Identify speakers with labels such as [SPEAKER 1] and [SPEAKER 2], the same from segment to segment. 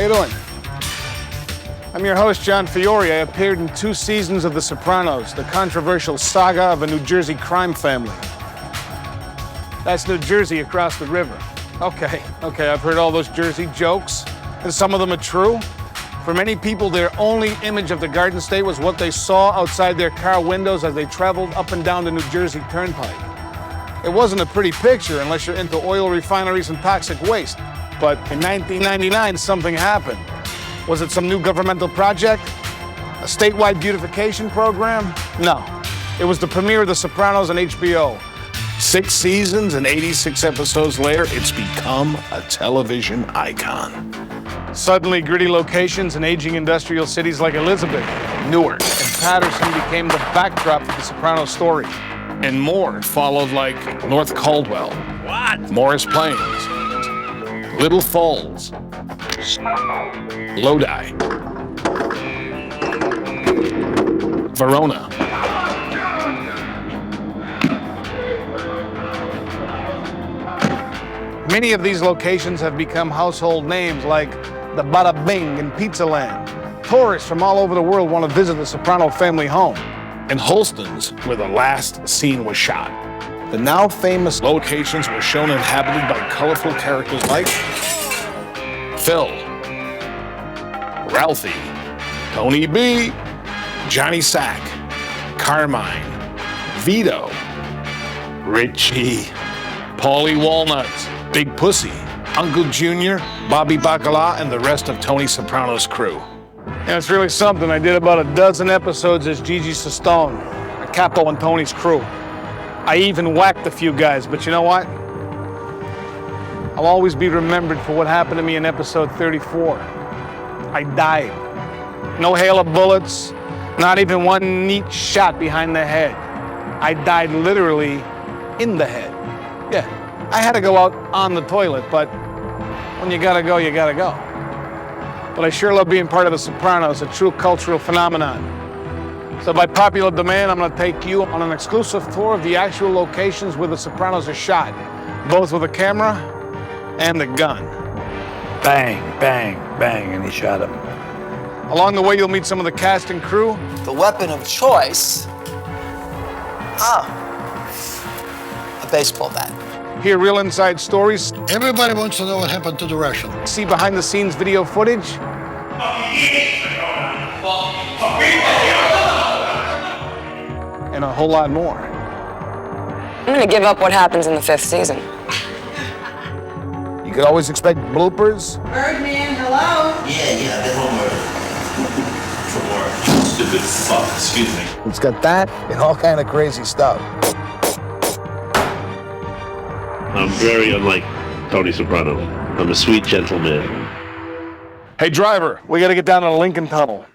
[SPEAKER 1] you doing? I'm your host, John Fiore. I appeared in 2 seasons of The Sopranos, the controversial saga of a New Jersey crime family. That's New Jersey across the river. Okay, I've heard all those Jersey jokes, and some of them are true. For many people, their only image of the Garden State was what they saw outside their car windows as they traveled up and down the New Jersey Turnpike. It wasn't a pretty picture unless you're into oil refineries and toxic waste. But in 1999, something happened. Was it some new governmental project? A statewide beautification program? No. It was the premiere of The Sopranos on HBO. 6 seasons and 86 episodes later, it's become a television icon. Suddenly, gritty locations in aging industrial cities like Elizabeth, Newark, and Patterson became the backdrop of the Sopranos story. And more followed, like North Caldwell, Morris Plains, Little Falls, Lodi, Verona. Many of these locations have become household names like the Bada Bing in Pizza Land. Tourists from all over the world want to visit the Soprano family home. And Holston's, where the last scene was shot. The now famous locations were shown inhabited by colorful characters like Phil, Ralphie, Tony B, Johnny Sack, Carmine, Vito, Richie, Paulie Walnuts, Big Pussy, Uncle Junior, Bobby Bacala, and the rest of Tony Soprano's crew. And it's really something. I did about 12 episodes as Gigi Sestone, a capo on Tony's crew. I even whacked a few guys, but you know what? I'll always be remembered for what happened to me in episode 34. I died. No hail of bullets, not even one neat shot behind the head. I died literally in the head. Yeah, I had to go out on the toilet, but when you gotta go, you gotta go. But I sure love being part of The Sopranos, a true cultural phenomenon. So by popular demand, I'm gonna take you on an exclusive tour of the actual locations where The Sopranos are shot, both with a camera and a gun.
[SPEAKER 2] Bang, bang, bang, and he shot him.
[SPEAKER 1] Along the way, you'll meet some of the cast and crew.
[SPEAKER 3] The weapon of choice? Oh, a baseball bat.
[SPEAKER 1] Hear real inside stories.
[SPEAKER 4] Everybody wants to know what happened to the Russian.
[SPEAKER 1] See behind-the-scenes video footage. And a whole lot more.
[SPEAKER 5] I'm gonna give up what happens in the 5th season.
[SPEAKER 1] You could always expect bloopers.
[SPEAKER 6] Birdman, hello?
[SPEAKER 7] Yeah, I've been home from work. Stupid fuck, excuse me.
[SPEAKER 1] It's got that and all kind of crazy stuff.
[SPEAKER 8] I'm very unlike Tony Soprano. I'm a sweet gentleman.
[SPEAKER 1] Hey, driver, we gotta get down to the Lincoln Tunnel.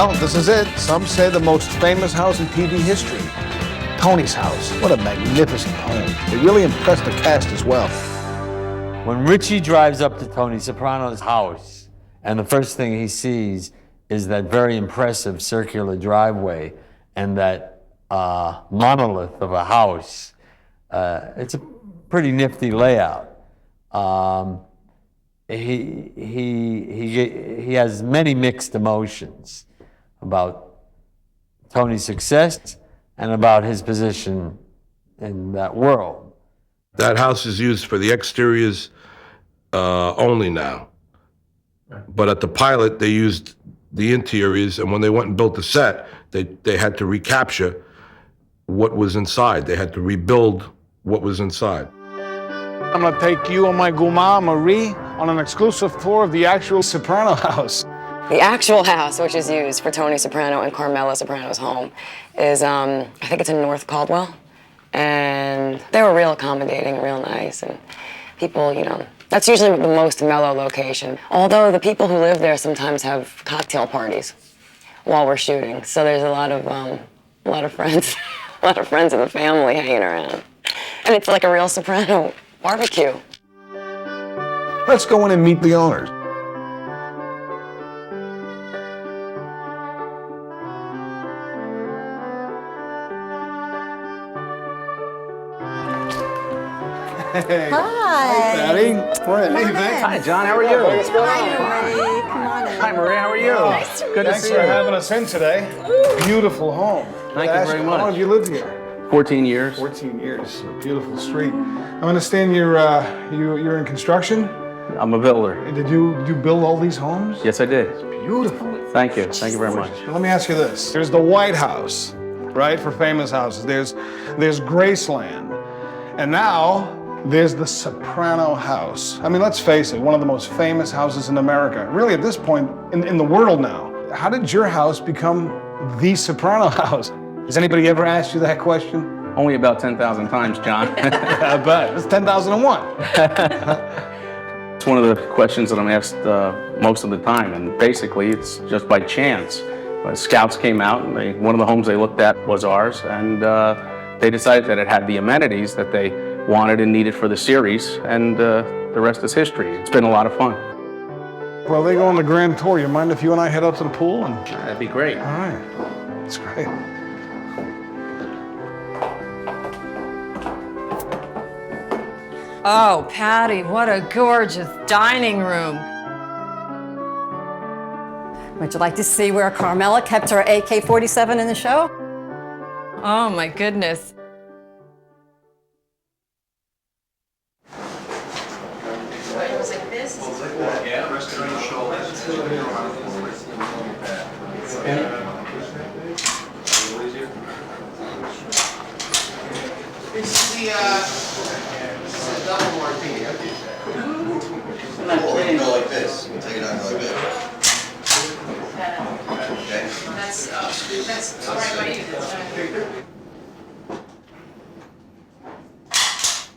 [SPEAKER 1] Well, this is it. Some say the most famous house in TV history. Tony's house. What a magnificent home. It really impressed the cast as well.
[SPEAKER 2] When Richie drives up to Tony Soprano's house, and the first thing he sees is that very impressive circular driveway and that monolith of a house, it's a pretty nifty layout. He has many mixed emotions about Tony's success and about his position in that world.
[SPEAKER 6] That house is used for the exteriors only now. But at the pilot, they used the interiors, and when they went and built the set, they had to recapture what was inside. They had to rebuild what was inside.
[SPEAKER 1] I'm gonna take you and my guma, Marie, on an exclusive tour of the actual Soprano house.
[SPEAKER 5] The actual house, which is used for Tony Soprano and Carmela Soprano's home, is, I think it's in North Caldwell. And they were real accommodating, real nice, and people, you know, that's usually the most mellow location. Although the people who live there sometimes have cocktail parties while we're shooting, so there's a lot of friends, a lot of friends of the family hanging around, and it's like a real Soprano barbecue.
[SPEAKER 1] Let's go in and meet the owners. Hey.
[SPEAKER 9] Hi.
[SPEAKER 1] Patty. Morning. Hey, Vic.
[SPEAKER 9] Hi,
[SPEAKER 1] John. How are you?
[SPEAKER 9] Hi, Marie. Come on in.
[SPEAKER 1] Hi, Marie. How are you?
[SPEAKER 9] Good
[SPEAKER 1] Thanks for having us in today. Beautiful home.
[SPEAKER 10] Thank you very much.
[SPEAKER 1] How long have you lived here?
[SPEAKER 10] 14 years.
[SPEAKER 1] 14 years. A beautiful street. I understand you're in construction.
[SPEAKER 10] I'm a builder.
[SPEAKER 1] Did you build all these homes?
[SPEAKER 10] Yes, I did.
[SPEAKER 1] Beautiful.
[SPEAKER 10] Thank you. Thank you very much.
[SPEAKER 1] Let me ask you this. There's the White House, right, for famous houses. There's Graceland. And now there's the Soprano house. I mean, let's face it, one of the most famous houses in America. Really, at this point, in the world now. How did your house become the Soprano house? Has anybody ever asked you that question?
[SPEAKER 10] Only about 10,000 times, John.
[SPEAKER 1] I bet. It's 10,001.
[SPEAKER 10] It's one of the questions that I'm asked most of the time, and basically it's just by chance. Scouts came out, and one of the homes they looked at was ours, and they decided that it had the amenities that they wanted and needed for the series, and the rest is history. It's been a lot of fun.
[SPEAKER 1] Well, they go on the grand tour. You mind if you and I head up to the pool?
[SPEAKER 10] That'd be great.
[SPEAKER 1] All right. That's great.
[SPEAKER 9] Oh, Patty, what a gorgeous dining room.
[SPEAKER 11] Would you like to see where Carmela kept her AK-47 in the show?
[SPEAKER 9] Oh, my goodness.
[SPEAKER 3] It's the double martini.
[SPEAKER 12] Or you can go like this. You can take it out and go like this. Okay.
[SPEAKER 9] That's all right by you.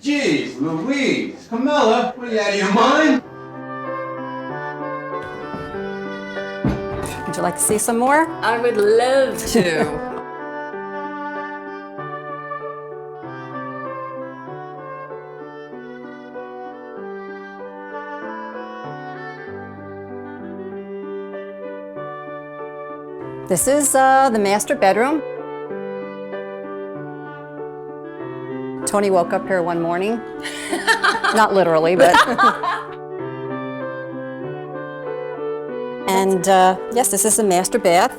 [SPEAKER 12] Jeez, Louise. Camilla, what are you out of your mind?
[SPEAKER 11] Would you like to see some more?
[SPEAKER 9] I would love to.
[SPEAKER 11] This is the master bedroom. Tony woke up here one morning. Not literally, but... And yes, this is the master bath.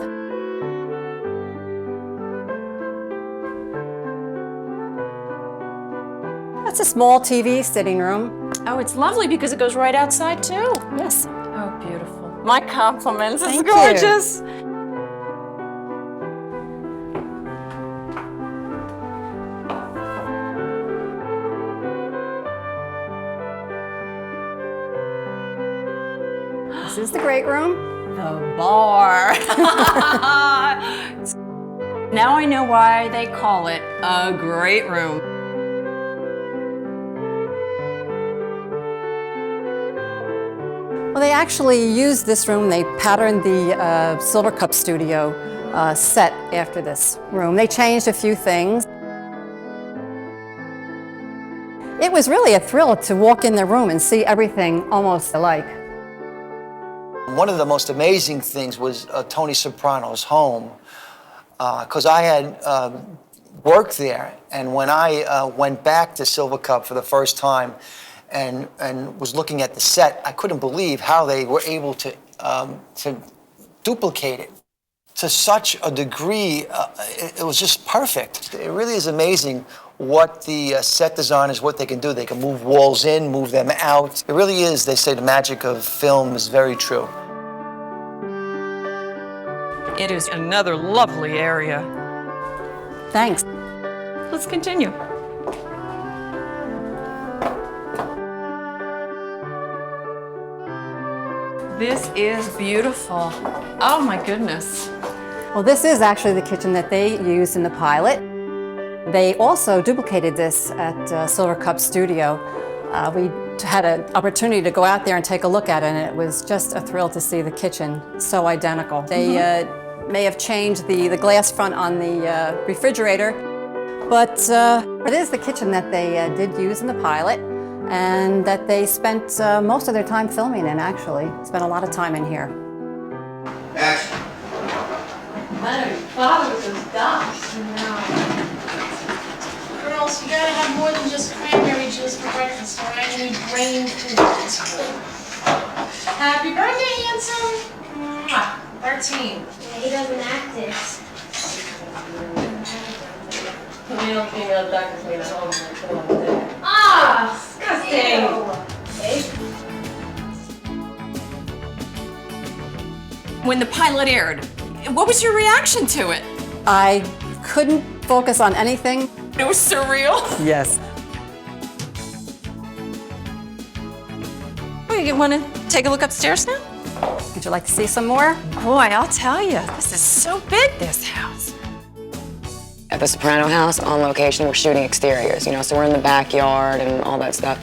[SPEAKER 11] That's a small TV sitting room.
[SPEAKER 9] Oh, it's lovely because it goes right outside too.
[SPEAKER 11] Yes.
[SPEAKER 9] Oh, beautiful. My compliments. It's
[SPEAKER 11] Thank you.
[SPEAKER 9] gorgeous.
[SPEAKER 11] This is the great room.
[SPEAKER 9] The bar. Now I know why they call it a great room.
[SPEAKER 11] Well, they actually used this room. They patterned the Silver Cup studio set after this room. They changed a few things. It was really a thrill to walk in the room and see everything almost alike.
[SPEAKER 13] One of the most amazing things was Tony Soprano's home, because I had worked there, and when I went back to Silver Cup for the first time and was looking at the set, I couldn't believe how they were able to duplicate it to such a degree. It was just perfect. It really is amazing what the set designers, what they can do. They can move walls in, move them out. It really is, they say the magic of film is very true.
[SPEAKER 9] It is another lovely area.
[SPEAKER 11] Thanks.
[SPEAKER 9] Let's continue. This is beautiful. Oh my goodness.
[SPEAKER 11] Well, this is actually the kitchen that they used in the pilot. They also duplicated this at Silver Cup Studio. We had an opportunity to go out there and take a look at it, and it was just a thrill to see the kitchen so identical. They may have changed the glass front on the refrigerator, but it is the kitchen that they did use in the pilot and that they spent most of their time filming in, actually. Spent a lot of time in here.
[SPEAKER 3] Action.
[SPEAKER 14] Leonard, father with those ducks. Girls, you gotta have more than just cranberry juice for breakfast, all right? You need brain food. Happy birthday, handsome. Mwah. 13. Yeah, he doesn't act this.
[SPEAKER 5] Male, female doctors made at home.
[SPEAKER 14] Ah, disgusting.
[SPEAKER 9] When the pilot aired, what was your reaction to it?
[SPEAKER 11] I couldn't focus on anything.
[SPEAKER 9] It was surreal.
[SPEAKER 11] Yes.
[SPEAKER 9] You want to take a look upstairs now?
[SPEAKER 11] Would you like to see some more?
[SPEAKER 9] Boy, I'll tell you, this is so big, this house.
[SPEAKER 5] At the Soprano house, on location, we're shooting exteriors, so we're in the backyard and all that stuff.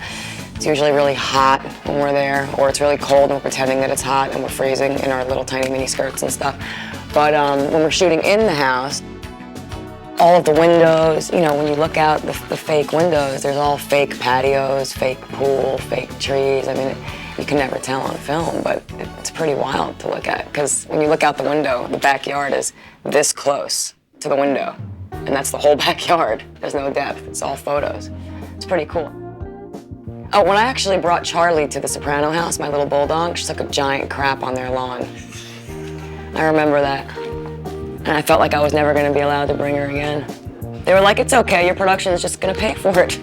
[SPEAKER 5] It's usually really hot when we're there, or it's really cold and we're pretending that it's hot and we're freezing in our little tiny mini skirts and stuff. But when we're shooting in the house, all of the windows, when you look out the fake windows, there's all fake patios, fake pool, fake trees. I mean, you can never tell on film, but it's pretty wild to look at, because when you look out the window, the backyard is this close to the window, and that's the whole backyard. There's no depth, it's all photos. It's pretty cool. Oh, when I actually brought Charlie to the Soprano house, my little bulldog, she took a giant crap on their lawn. I remember that. And I felt like I was never gonna be allowed to bring her again. They were like, it's okay, your production is just gonna pay for it.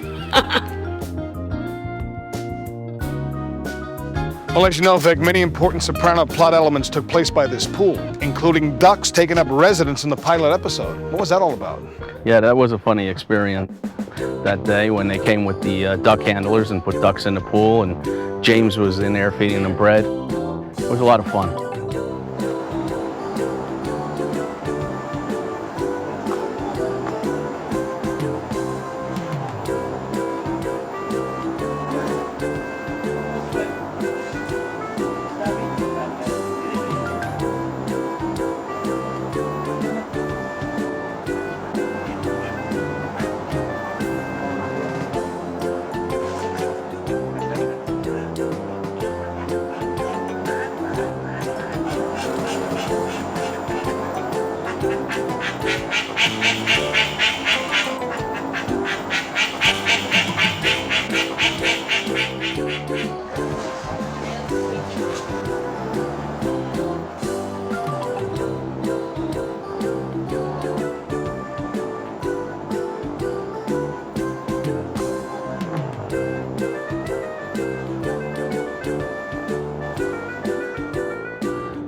[SPEAKER 1] I'll let you know, Vic, many important Soprano plot elements took place by this pool, including ducks taking up residence in the pilot episode. What was that all about?
[SPEAKER 10] Yeah, that was a funny experience that day when they came with the duck handlers and put ducks in the pool, and James was in there feeding them bread. It was a lot of fun.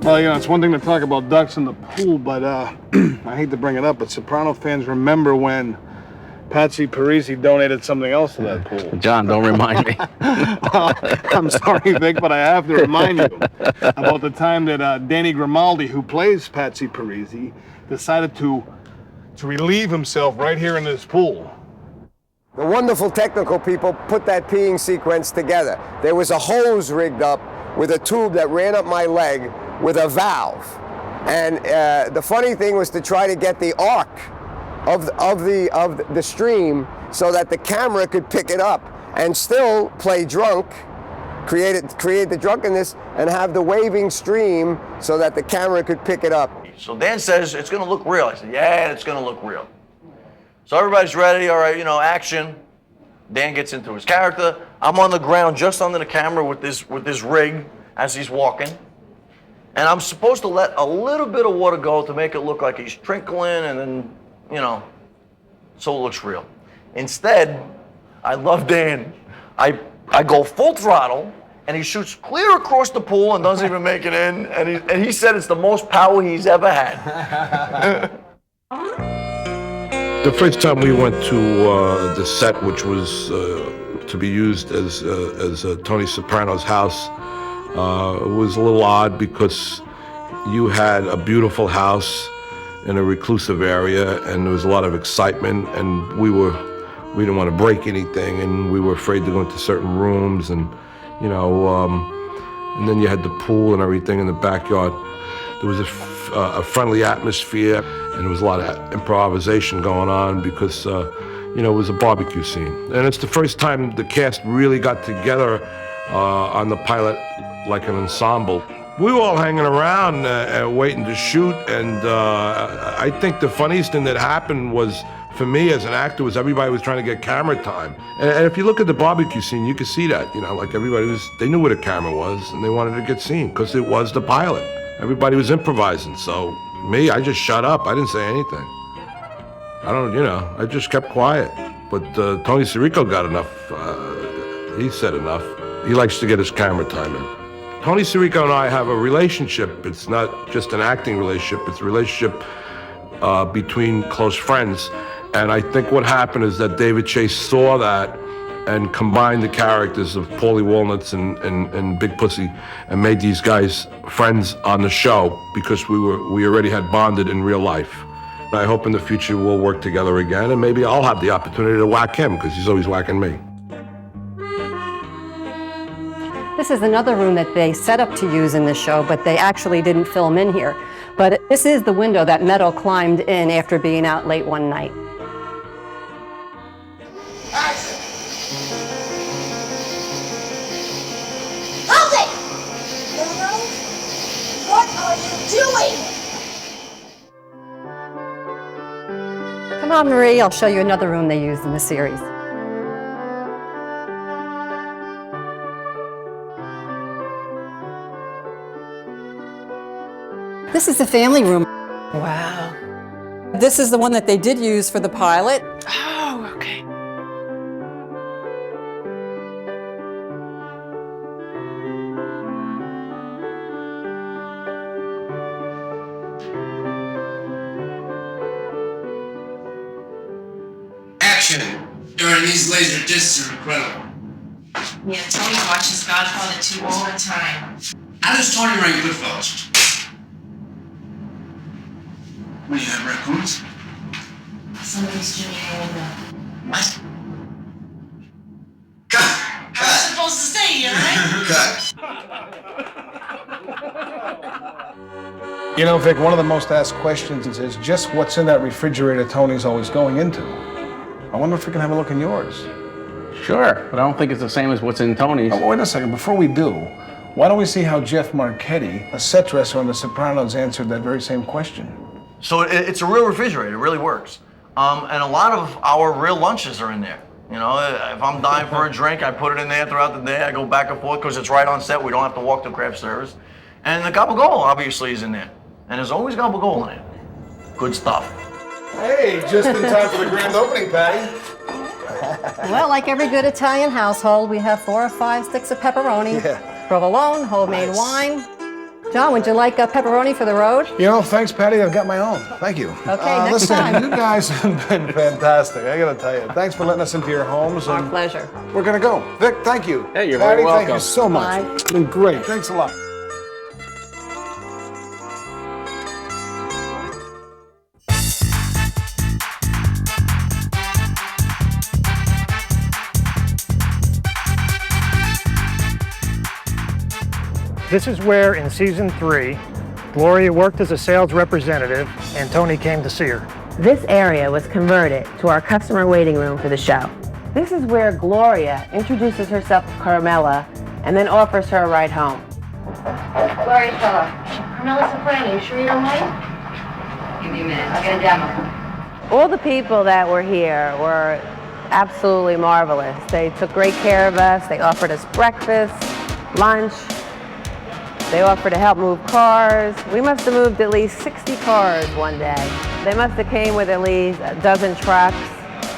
[SPEAKER 1] Well, it's one thing to talk about ducks in the pool, but I hate to bring it up, but Soprano fans remember when Patsy Parisi donated something else to that pool.
[SPEAKER 10] John, don't remind me.
[SPEAKER 1] I'm sorry, Vic, but I have to remind you about the time that Danny Grimaldi, who plays Patsy Parisi, decided to relieve himself right here in this pool.
[SPEAKER 15] The wonderful technical people put that peeing sequence together. There was a hose rigged up with a tube that ran up my leg with a valve. And the funny thing was to try to get the arc of the stream so that the camera could pick it up and still play drunk, create the drunkenness, and have the waving stream so that the camera could pick it up.
[SPEAKER 16] So Dan says, it's gonna look real. I said, yeah, it's gonna look real. So everybody's ready, all right, action. Dan gets into his character. I'm on the ground just under the camera with this rig as he's walking. And I'm supposed to let a little bit of water go to make it look like he's trickling and then, so it looks real. Instead, I love Dan. I go full throttle and he shoots clear across the pool and doesn't even make it in. And he said it's the most power he's ever had.
[SPEAKER 6] The first time we went to the set, which was to be used as Tony Soprano's house, it was a little odd because you had a beautiful house in a reclusive area, and there was a lot of excitement, and we didn't want to break anything, and we were afraid to go into certain rooms, and and then you had the pool and everything in the backyard. There was a friendly atmosphere, and there was a lot of improvisation going on because it was a barbecue scene. And it's the first time the cast really got together on the pilot like an ensemble. We were all hanging around waiting to shoot, and I think the funniest thing that happened was, for me as an actor, was everybody was trying to get camera time. And if you look at the barbecue scene, you can see that, like everybody they knew where the camera was, and they wanted to get seen because it was the pilot. Everybody was improvising, so me, I just shut up. I didn't say anything. I just kept quiet. But Tony Sirico got enough, he said enough. He likes to get his camera time in. Tony Sirico and I have a relationship. It's not just an acting relationship, it's a relationship between close friends. And I think what happened is that David Chase saw that and combined the characters of Paulie Walnuts and Big Pussy and made these guys friends on the show because we already had bonded in real life. I hope in the future we'll work together again, and maybe I'll have the opportunity to whack him because he's always whacking me.
[SPEAKER 11] This is another room that they set up to use in the show, but they actually didn't film in here. But this is the window that Meadow climbed in after being out late one night.
[SPEAKER 14] Hold it! Meadow, what are you doing?
[SPEAKER 11] Come on, Marie, I'll show you another room they used in the series. This is the family room.
[SPEAKER 9] Wow.
[SPEAKER 11] This is the one that they did use for the pilot.
[SPEAKER 9] Oh, okay.
[SPEAKER 12] Action during these laser discs are incredible.
[SPEAKER 14] Yeah, Tony watches Godfather 2 all the time.
[SPEAKER 12] How does Tony rank Goodfellas? What do you have, raccoons?
[SPEAKER 14] Somebody's Jimmy Hanga.
[SPEAKER 12] What?
[SPEAKER 14] I was supposed to say you, right?
[SPEAKER 12] Cut.
[SPEAKER 1] Vic, one of the most asked questions is just what's in that refrigerator Tony's always going into. I wonder if we can have a look in yours.
[SPEAKER 10] Sure, but I don't think it's the same as what's in Tony's.
[SPEAKER 1] Oh, wait a second, before we do, why don't we see how Jeff Marchetti, a set dresser on The Sopranos, answered that very same question?
[SPEAKER 16] So it's a real refrigerator, it really works. And a lot of our real lunches are in there. If I'm dying for a drink, I put it in there throughout the day. I go back and forth because it's right on set. We don't have to walk to craft service. And the gabagool obviously is in there. And there's always gabagool in it. Good stuff.
[SPEAKER 1] Hey, just in time for the grand opening, Patty.
[SPEAKER 11] Well, like every good Italian household, we have 4 or 5 sticks of pepperoni, provolone, homemade wine. John, would you like a pepperoni for the road?
[SPEAKER 1] Thanks, Patty. I've got my own. Thank you.
[SPEAKER 11] Okay, next
[SPEAKER 1] listen,
[SPEAKER 11] time.
[SPEAKER 1] You guys have been fantastic. I got to tell you. Thanks for letting us into your homes.
[SPEAKER 11] Our pleasure.
[SPEAKER 1] We're going to go. Vic, thank you.
[SPEAKER 10] Hey, you're
[SPEAKER 1] Patty,
[SPEAKER 10] very welcome.
[SPEAKER 1] Thank you so much.
[SPEAKER 11] Bye.
[SPEAKER 1] It's been great. Thanks a lot.
[SPEAKER 17] This is where, in season 3, Gloria worked as a sales representative and Tony came to see her.
[SPEAKER 18] This area was converted to our customer waiting room for the show. This is where Gloria introduces herself to Carmela and then offers her a ride home.
[SPEAKER 14] Gloria Fella. Carmela Soprano, you sure you don't mind? Give me a minute, I'll get a demo.
[SPEAKER 18] All the people that were here were absolutely marvelous. They took great care of us. They offered us breakfast, lunch. They offered to help move cars. We must have moved at least 60 cars one day. They must have came with at least a dozen trucks,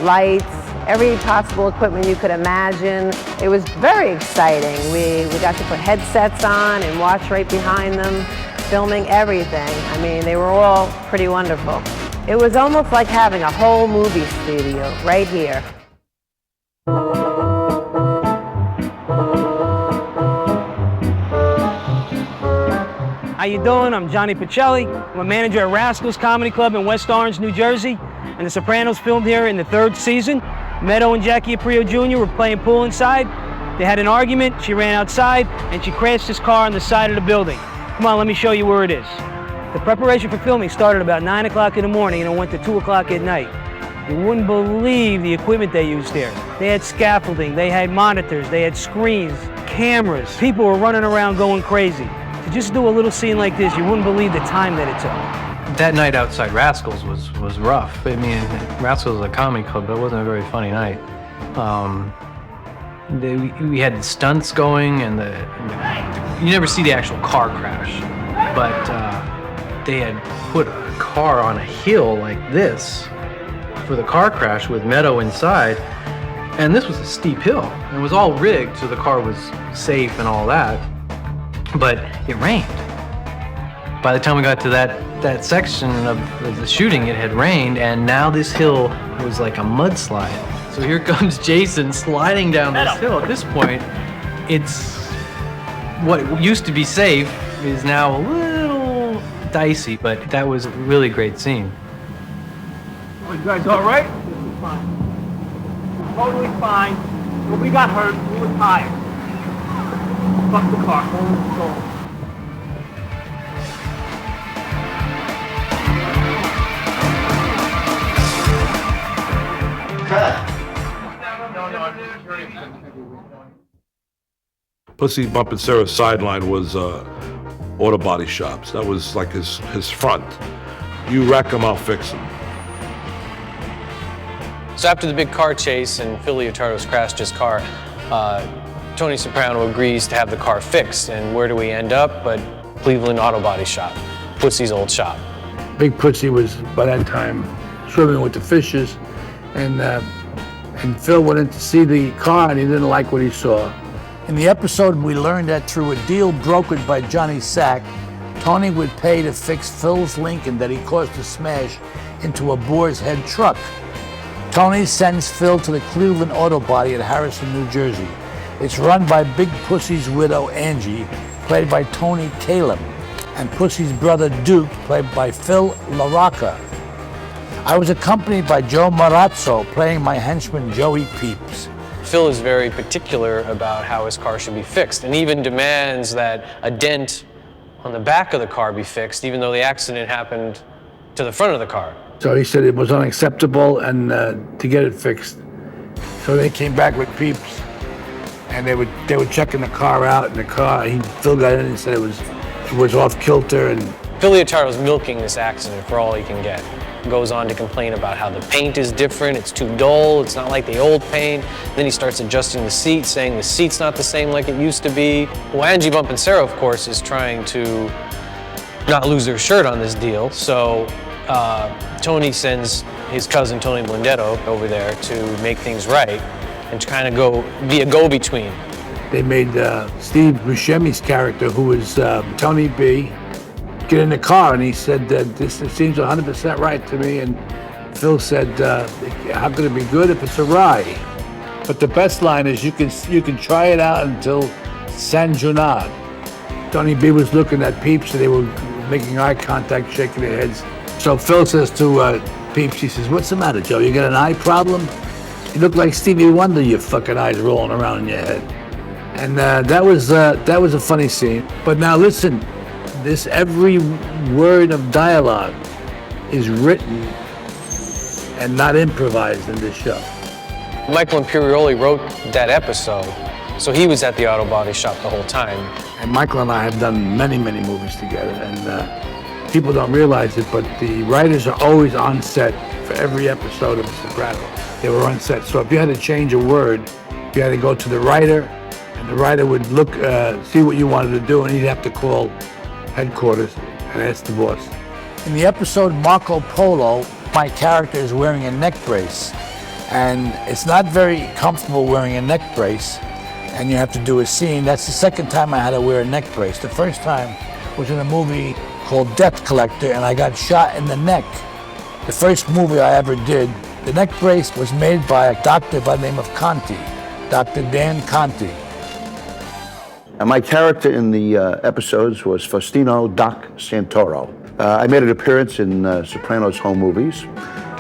[SPEAKER 18] lights, every possible equipment you could imagine. It was very exciting. We got to put headsets on and watch right behind them, filming everything. I mean, they were all pretty wonderful. It was almost like having a whole movie studio right here.
[SPEAKER 19] How you doing? I'm Johnny Pacelli. I'm a manager at Rascals Comedy Club in West Orange, New Jersey. And The Sopranos filmed here in the 3rd season. Meadow and Jackie Aprio Jr. were playing pool inside. They had an argument, she ran outside, and she crashed his car on the side of the building. Come on, let me show you where it is. The preparation for filming started about 9 o'clock in the morning and it went to 2 o'clock at night. You wouldn't believe the equipment they used there. They had scaffolding, they had monitors, they had screens, cameras. People were running around going crazy. To just do a little scene like this, you wouldn't believe the time that it took.
[SPEAKER 20] That night outside Rascals was rough. I mean, Rascals is a comedy club, but it wasn't a very funny night. We had stunts going, and you never see the actual car crash, but they had put a car on a hill like this for the car crash with Meadow inside, and this was a steep hill. It was all rigged so the car was safe and all that. But it rained. By the time we got to that section of the shooting, it had rained, and now this hill was like a mudslide. So here comes Jason sliding down this hill. At this point, it's what used to be safe is now a little dicey, but that was a really great scene.
[SPEAKER 19] You guys all right? This is fine. Totally fine. When we got hurt, we were tired. Fuck the car. Go.
[SPEAKER 6] Pussy Bumpin' Sarah's sideline was auto body shops. That was like his front. You wreck him, I'll fix him.
[SPEAKER 21] So after the big car chase and Phil Leotardo's crashed his car, Tony Soprano agrees to have the car fixed, and where do we end up but Cleveland Auto Body Shop, Pussy's old shop.
[SPEAKER 22] Big Pussy was, by that time, swimming with the fishes, and Phil went in to see the car, and he didn't like what he saw.
[SPEAKER 4] In the episode, we learned that through a deal brokered by Johnny Sack, Tony would pay to fix Phil's Lincoln that he caused to smash into a boar's head truck. Tony sends Phil to the Cleveland Auto Body at Harrison, New Jersey. It's run by Big Pussy's widow, Angie, played by Tony Kalem, and Pussy's brother, Duke, played by Phil LaRocca. I was accompanied by Joe Marazzo, playing my henchman, Joey Peeps.
[SPEAKER 21] Phil is very particular about how his car should be fixed, and even demands that a dent on the back of the car be fixed, even though the accident happened to the front of the car.
[SPEAKER 22] So he said it was unacceptable and to get it fixed. So they came back with Peeps, and they were checking the car out, and Phil got in and said it was off kilter. And
[SPEAKER 21] Phil Leotardo's milking this accident for all he can get. Goes on to complain about how the paint is different, it's too dull, it's not like the old paint. Then he starts adjusting the seat, saying the seat's not the same like it used to be. Well, Angie Bumpin' Sarah, of course, is trying to not lose their shirt on this deal, so Tony sends his cousin Tony Blundetto over there to make things right and to kind of be a go-between.
[SPEAKER 22] They made Steve Buscemi's character, who was Tony B, get in the car, and he said that this seems 100% right to me, and Phil said, how could it be good if it's a rye? But the best line is, you can try it out until San Junard. Tony B was looking at Peeps, and they were making eye contact, shaking their heads. So Phil says to Peeps, he says, what's the matter, Joe? You got an eye problem? You look like Stevie Wonder, your fucking eyes rolling around in your head. And that was a funny scene. But now listen, every word of dialogue is written and not improvised in this show.
[SPEAKER 21] Michael Imperioli wrote that episode, so he was at the auto body shop the whole time.
[SPEAKER 22] And Michael and I have done many, many movies together, and people don't realize it, but the writers are always on set for every episode of Sopranos. They were on set, so if you had to change a word, you had to go to the writer, and the writer would look, see what you wanted to do, and he'd have to call headquarters and ask the boss. In the episode Marco Polo, my character is wearing a neck brace, and it's not very comfortable wearing a neck brace, and you have to do a scene. That's the second time I had to wear a neck brace. The first time was in a movie called Debt Collector, and I got shot in the neck. The first movie I ever did. The neck brace was made by a doctor by the name of Conti, Dr. Dan Conti.
[SPEAKER 7] My character in the episodes was Faustino Doc Santoro. I made an appearance in Sopranos home movies,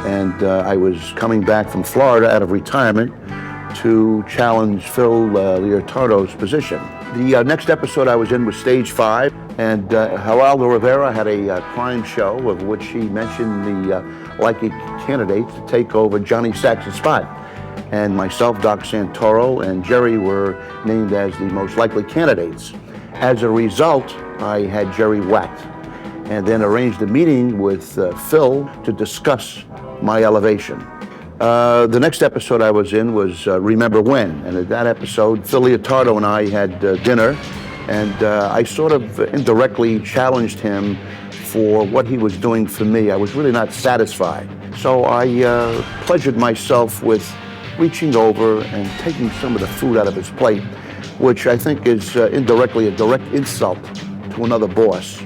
[SPEAKER 7] and I was coming back from Florida out of retirement to challenge Phil Leotardo's position. The next episode I was in was Stage 5, and Geraldo Rivera had a crime show of which he mentioned the likely candidates to take over Johnny Sax's spot. And myself, Doc Santoro, and Jerry were named as the most likely candidates. As a result, I had Jerry whacked, and then arranged a meeting with Phil to discuss my elevation. The next episode I was in was Remember When, and at that episode, Phil Leotardo and I had dinner, and I sort of indirectly challenged him for what he was doing for me. I was really not satisfied. So I pleasured myself with reaching over and taking some of the food out of his plate, which I think is indirectly a direct insult to another boss.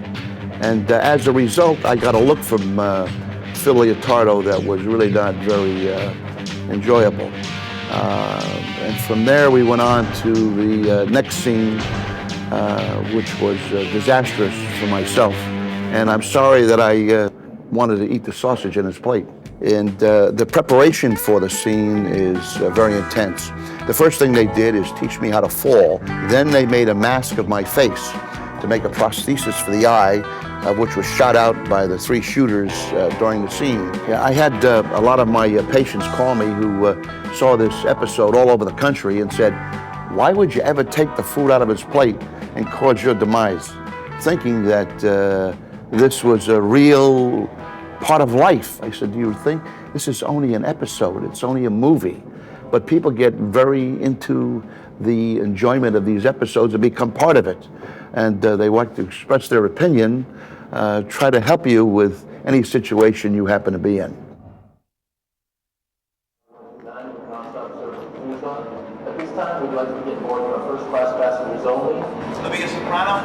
[SPEAKER 7] And as a result, I got a look from Phil Leotardo that was really not very enjoyable. And from there, we went on to the next scene, which was disastrous for myself. And I'm sorry that I wanted to eat the sausage in his plate. And the preparation for the scene is very intense. The first thing they did is teach me how to fall. Then they made a mask of my face to make a prosthesis for the eye, which was shot out by the 3 shooters during the scene. Yeah, I had a lot of my patients call me who saw this episode all over the country and said, "Why would you ever take the food out of his plate and cause your demise?" Thinking that this was a real part of life. I said, "Do you think this is only an episode? It's only a movie." But people get very into the enjoyment of these episodes and become part of it. And they want to express their opinion, try to help you with any situation you happen to be in.
[SPEAKER 8] At this time, we'd like to get board for first-class passengers only.
[SPEAKER 3] Let me get Soprano.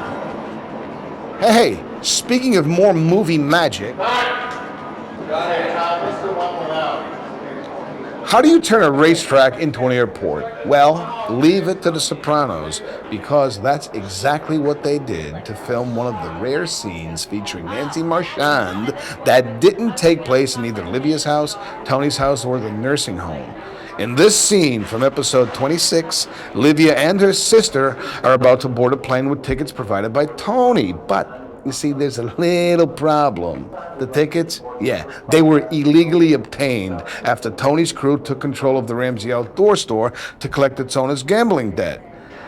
[SPEAKER 1] Hey, speaking of more movie magic, how do you turn a racetrack into an airport? Well, leave it to the Sopranos, because that's exactly what they did to film one of the rare scenes featuring Nancy Marchand that didn't take place in either Livia's house, Tony's house, or the nursing home. In this scene from episode 26, Livia and her sister are about to board a plane with tickets provided by Tony, but you see, there's a little problem. The tickets, yeah, they were illegally obtained after Tony's crew took control of the Ramsey Outdoor store to collect its owner's gambling debt.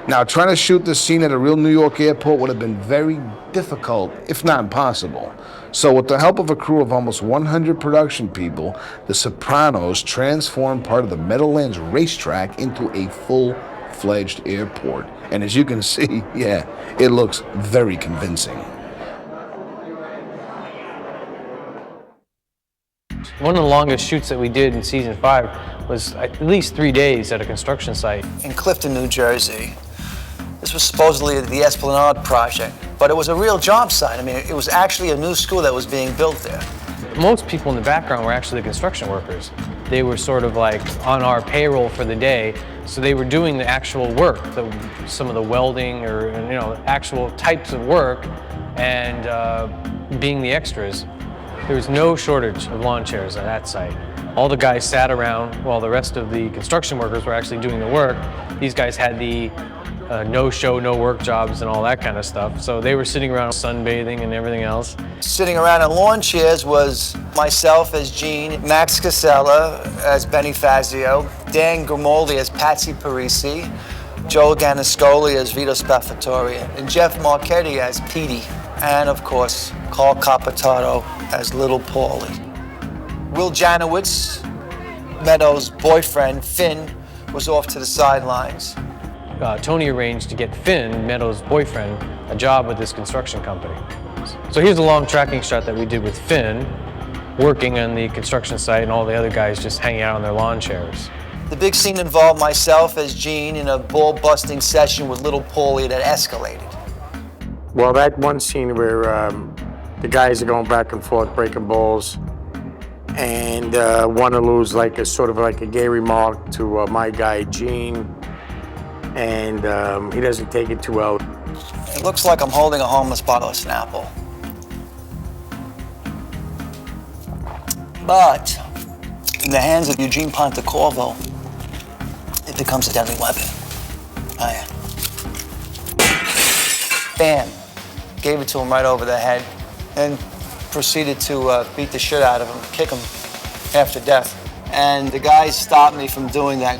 [SPEAKER 1] Now, trying to shoot this scene at a real New York airport would have been very difficult, if not impossible. So with the help of a crew of almost 100 production people, the Sopranos transformed part of the Meadowlands racetrack into a full-fledged airport. And as you can see, yeah, it looks very convincing.
[SPEAKER 21] One of the longest shoots that we did in season 5 was at least 3 days at a construction site.
[SPEAKER 13] In Clifton, New Jersey. This was supposedly the Esplanade project, but it was a real job site. I mean, it was actually a new school that was being built there.
[SPEAKER 21] Most people in the background were actually the construction workers. They were sort of like on our payroll for the day, so they were doing the actual work, some of the welding or actual types of work, and being the extras. There was no shortage of lawn chairs at that site. All the guys sat around while the rest of the construction workers were actually doing the work. These guys had the no show, no work jobs and all that kind of stuff. So they were sitting around sunbathing and everything else.
[SPEAKER 13] Sitting around in lawn chairs was myself as Gene, Max Casella as Benny Fazio, Dan Grimaldi as Patsy Parisi, Joe Gandolfini as Vito Spaffatore, and Jeff Marchetti as Petey, and of course, Carl Capitato as Little Paulie. Will Janowitz, Meadows' boyfriend, Finn, was off to the sidelines.
[SPEAKER 21] Tony arranged to get Finn, Meadows' boyfriend, a job with this construction company. So here's a long tracking shot that we did with Finn, working on the construction site, and all the other guys just hanging out on their lawn chairs.
[SPEAKER 13] The big scene involved myself as Gene in a ball-busting session with Little Paulie that escalated.
[SPEAKER 2] Well, that one scene where the guys are going back and forth breaking balls, and Waterloo's like a sort of like a gay remark to my guy Gene, and he doesn't take it too well.
[SPEAKER 13] It looks like I'm holding a homeless bottle of Snapple. But in the hands of Eugene Pontecorvo, it becomes a deadly weapon. Oh yeah. Bam. Gave it to him right over the head, and proceeded to beat the shit out of him, kick him half to death. And the guys stopped me from doing that.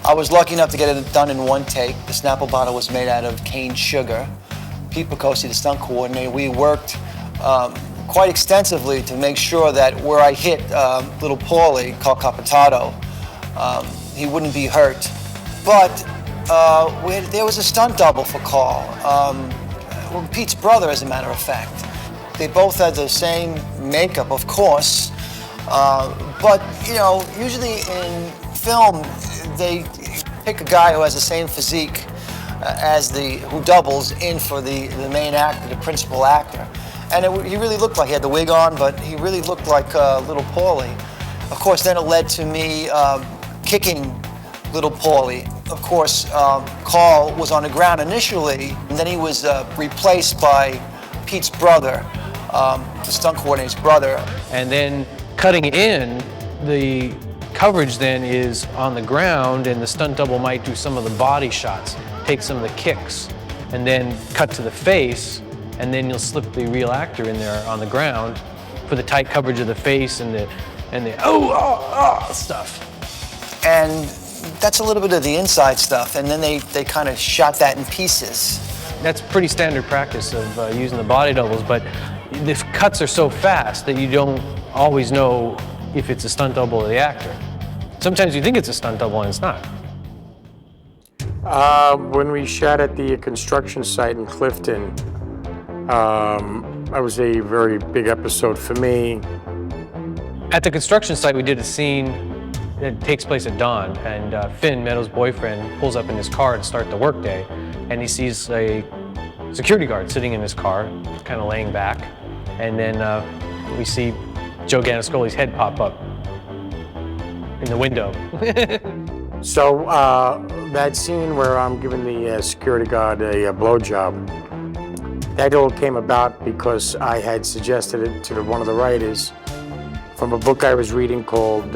[SPEAKER 13] I was lucky enough to get it done in one take. The Snapple bottle was made out of cane sugar. Pete Picosi, the stunt coordinator, we worked quite extensively to make sure that where I hit Little Paulie, Carl Capitato, he wouldn't be hurt. But there was a stunt double for Carl. Well, Pete's brother, as a matter of fact. They both had the same makeup, of course, but you know, usually in film, they pick a guy who has the same physique who doubles in for the main actor, the principal actor. And he really looked like he had the wig on, but he really looked like Little Paulie. Of course, then it led to me kicking Little Paulie. Of course, Carl was on the ground initially, and then he was replaced by Pete's brother, the stunt coordinator's brother.
[SPEAKER 21] And then cutting in, the coverage then is on the ground, and the stunt double might do some of the body shots, take some of the kicks, and then cut to the face, and then you'll slip the real actor in there on the ground for the tight coverage of the face and the stuff.
[SPEAKER 13] And that's a little bit of the inside stuff, and then they kind of shot that in pieces.
[SPEAKER 21] That's pretty standard practice of using the body doubles, but the cuts are so fast that you don't always know if it's a stunt double or the actor. Sometimes you think it's a stunt double and it's not.
[SPEAKER 2] When we shot at the construction site in Clifton, that was a very big episode for me.
[SPEAKER 21] At the construction site, we did a scene that takes place at dawn, and Finn, Meadows' boyfriend, pulls up in his car to start the workday, and he sees a security guard sitting in his car, kind of laying back, and then we see Joe Gandolfini's head pop up in the window.
[SPEAKER 2] So that scene where I'm giving the security guard a blowjob, that all came about because I had suggested it to one of the writers from a book I was reading called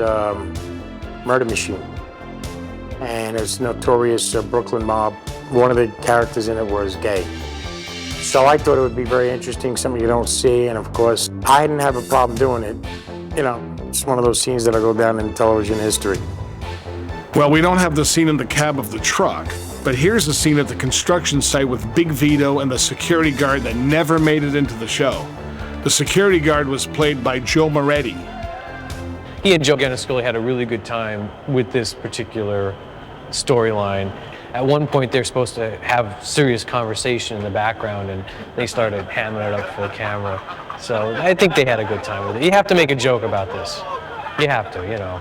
[SPEAKER 2] Murder Machine. And it's a notorious Brooklyn mob. One of the characters in it was gay. So I thought it would be very interesting, something you don't see, and of course, I didn't have a problem doing it. You know, it's one of those scenes that'll go down in television history.
[SPEAKER 1] Well, we don't have the scene in the cab of the truck, but here's the scene at the construction site with Big Vito and the security guard that never made it into the show. The security guard was played by Joe Moretti.
[SPEAKER 21] He and Joe Gandolfini had a really good time with this particular storyline. At one point, they're supposed to have serious conversation in the background, and they started hamming it up for the camera. So I think they had a good time with it. You have to make a joke about this. You have to, you know.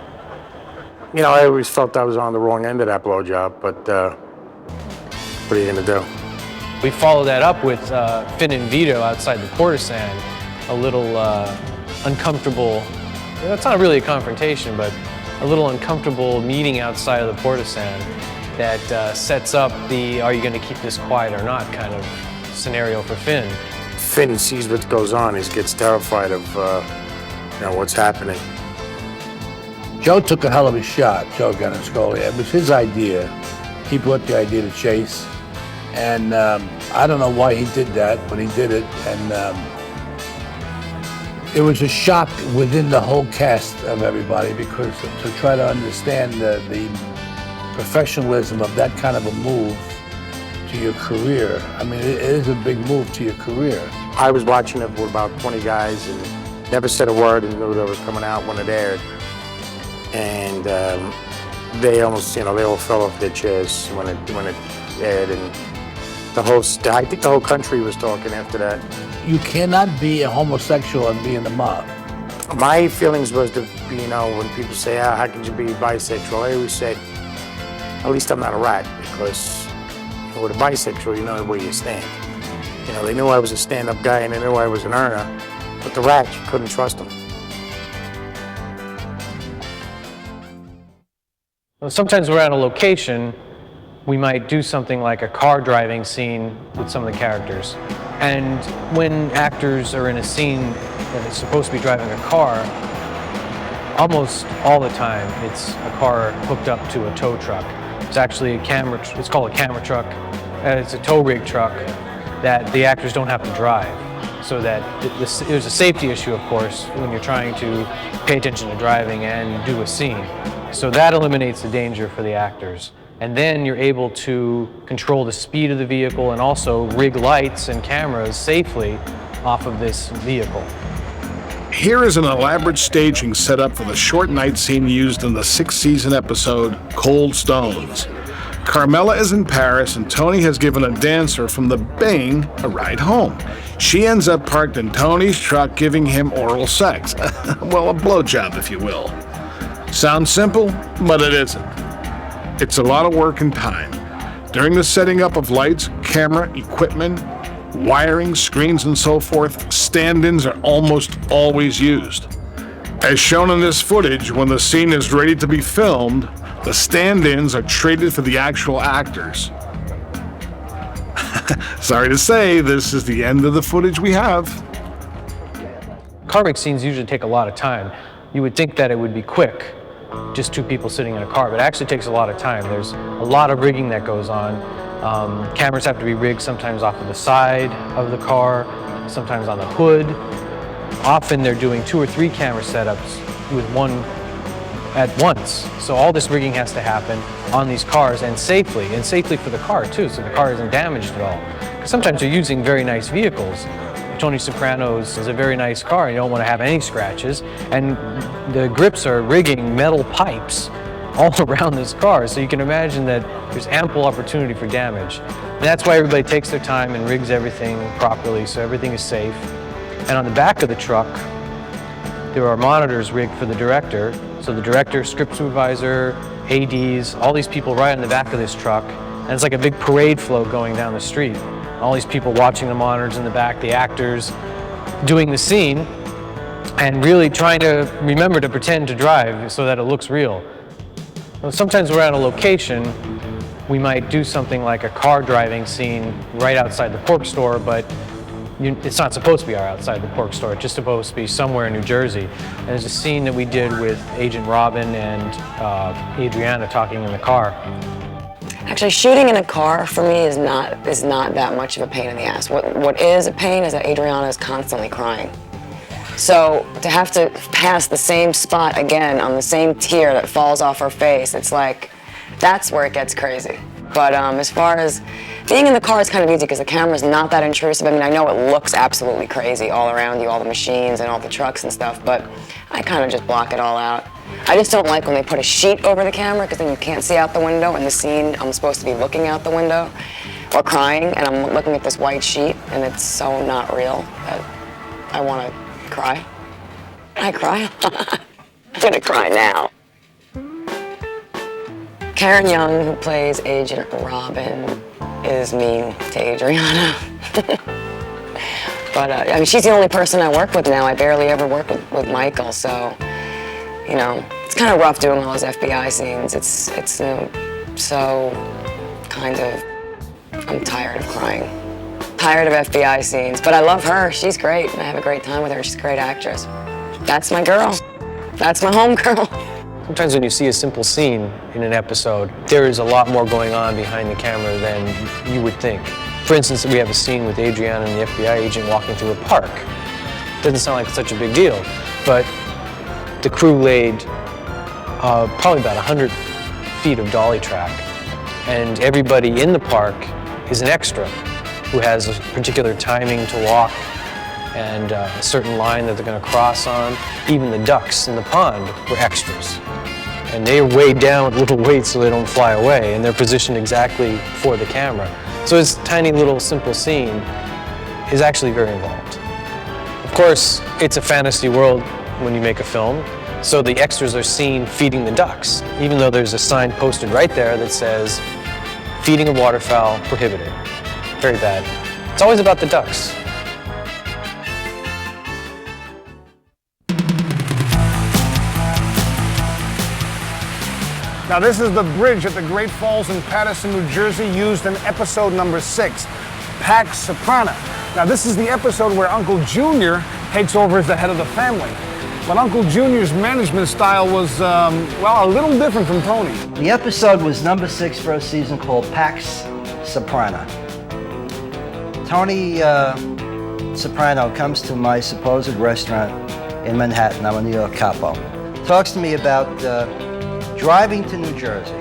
[SPEAKER 2] You know, I always felt I was on the wrong end of that blowjob, but what are you gonna do?
[SPEAKER 21] We followed that up with Finn and Vito outside the Portisand, a little uncomfortable. It's not really a confrontation, but a little uncomfortable meeting outside of the Portisand that sets up the "are you going to keep this quiet or not" kind of scenario for Finn.
[SPEAKER 2] Finn sees what goes on. He gets terrified of you know, what's happening.
[SPEAKER 4] Joe took a hell of a shot, Joe Gandolfini. It was his idea.
[SPEAKER 22] he brought the idea to Chase. And I don't know why he did that, but he did it. And it was a shock within the whole cast of everybody, because to try to understand the professionalism of that kind of a move to your career, I mean, it is a big move to your career.
[SPEAKER 2] I was watching it with about 20 guys and never said a word and knew that was coming out when it aired. And they almost, they all fell off their chairs when it aired. And I think the whole country was talking after that.
[SPEAKER 22] You cannot be a homosexual and be in the mob.
[SPEAKER 2] My feelings was to be, when people say, how could you be bisexual? I always said, at least I'm not a rat, because with a bisexual, you know where you stand. They knew I was a stand-up guy and they knew I was an earner, but the rat, you couldn't trust them.
[SPEAKER 21] Well, sometimes we're at a location, we might do something like a car driving scene with some of the characters. And when actors are in a scene that is supposed to be driving a car, almost all the time it's a car hooked up to a tow truck. It's actually it's called a camera truck, and it's a tow rig truck that the actors don't have to drive. So that there's a safety issue, of course, when you're trying to pay attention to driving and do a scene. So that eliminates the danger for the actors. And then you're able to control the speed of the vehicle and also rig lights and cameras safely off of this vehicle.
[SPEAKER 1] Here is an elaborate staging set up for the short night scene used in the 6th season episode, Cold Stones. Carmela is in Paris and Tony has given a dancer from the Bing a ride home. She ends up parked in Tony's truck giving him oral sex. Well, a blowjob, if you will. Sounds simple, but it isn't. It's a lot of work and time. During the setting up of lights, camera, equipment, wiring, screens, and so forth, stand-ins are almost always used. As shown in this footage, when the scene is ready to be filmed, the stand-ins are traded for the actual actors. Sorry to say, this is the end of the footage we have.
[SPEAKER 21] Car rig scenes usually take a lot of time. You would think that it would be quick, just two people sitting in a car, but it actually takes a lot of time. There's a lot of rigging that goes on. Cameras have to be rigged sometimes off of the side of the car, sometimes on the hood. Often they're doing 2 or 3 camera setups with one at once. So all this rigging has to happen on these cars and safely for the car too, so the car isn't damaged at all. Because sometimes you're using very nice vehicles. Tony Sopranos is a very nice car, you don't want to have any scratches, and the grips are rigging metal pipes all around this car, so you can imagine that there's ample opportunity for damage. And that's why everybody takes their time and rigs everything properly so everything is safe. And on the back of the truck, there are monitors rigged for the director. So the director, script supervisor, ADs, all these people right on the back of this truck, and it's like a big parade float going down the street. All these people watching the monitors in the back, the actors doing the scene, and really trying to remember to pretend to drive so that it looks real. Sometimes we're at a location, we might do something like a car driving scene right outside the pork store, but it's not supposed to be outside the pork store, it's just supposed to be somewhere in New Jersey. And there's a scene that we did with Agent Robin and Adriana talking in the car.
[SPEAKER 5] Actually, shooting in a car for me is not that much of a pain in the ass. What is a pain is that Adriana is constantly crying. So to have to pass the same spot again on the same tear that falls off her face, it's like, that's where it gets crazy. But as far as being in the car, it's kind of easy because the camera's not that intrusive. I mean, I know it looks absolutely crazy all around you, all the machines and all the trucks and stuff, but I kind of just block it all out. I just don't like when they put a sheet over the camera because then you can't see out the window. In the scene, I'm supposed to be looking out the window or crying, and I'm looking at this white sheet, and it's so not real that I want to cry. I cry a lot. I'm gonna cry now. Karen Young, who plays Agent Robin, is mean to Adriana. But I mean, she's the only person I work with now. I barely ever work with Michael, so you know, it's kind of rough doing all those FBI scenes. It's so kind of, I'm tired of crying. Tired of FBI scenes, but I love her. She's great, and I have a great time with her. She's a great actress. That's my girl. That's my home girl.
[SPEAKER 21] Sometimes when you see a simple scene in an episode, there is a lot more going on behind the camera than you would think. For instance, we have a scene with Adriana and the FBI agent walking through a park. Doesn't sound like such a big deal, but the crew laid probably about 100 feet of dolly track, and everybody in the park is an extra who has a particular timing to walk and a certain line that they're going to cross on. Even the ducks in the pond were extras. And they're weighed down with little weights so they don't fly away, and they're positioned exactly for the camera. So this tiny little simple scene is actually very involved. Of course, it's a fantasy world when you make a film, so the extras are seen feeding the ducks, even though there's a sign posted right there that says, "Feeding of waterfowl prohibited." Very bad. It's always about the ducks.
[SPEAKER 1] Now this is the bridge at the Great Falls in Paterson, New Jersey, used in episode number 6, Pax Soprano. Now this is the episode where Uncle Junior takes over as the head of the family. But Uncle Junior's management style was, well, a little different from Tony.
[SPEAKER 9] The episode was number 6 for a season called Pax Soprano. Tony Soprano comes to my supposed restaurant in Manhattan. I'm a New York capo. Talks to me about driving to New Jersey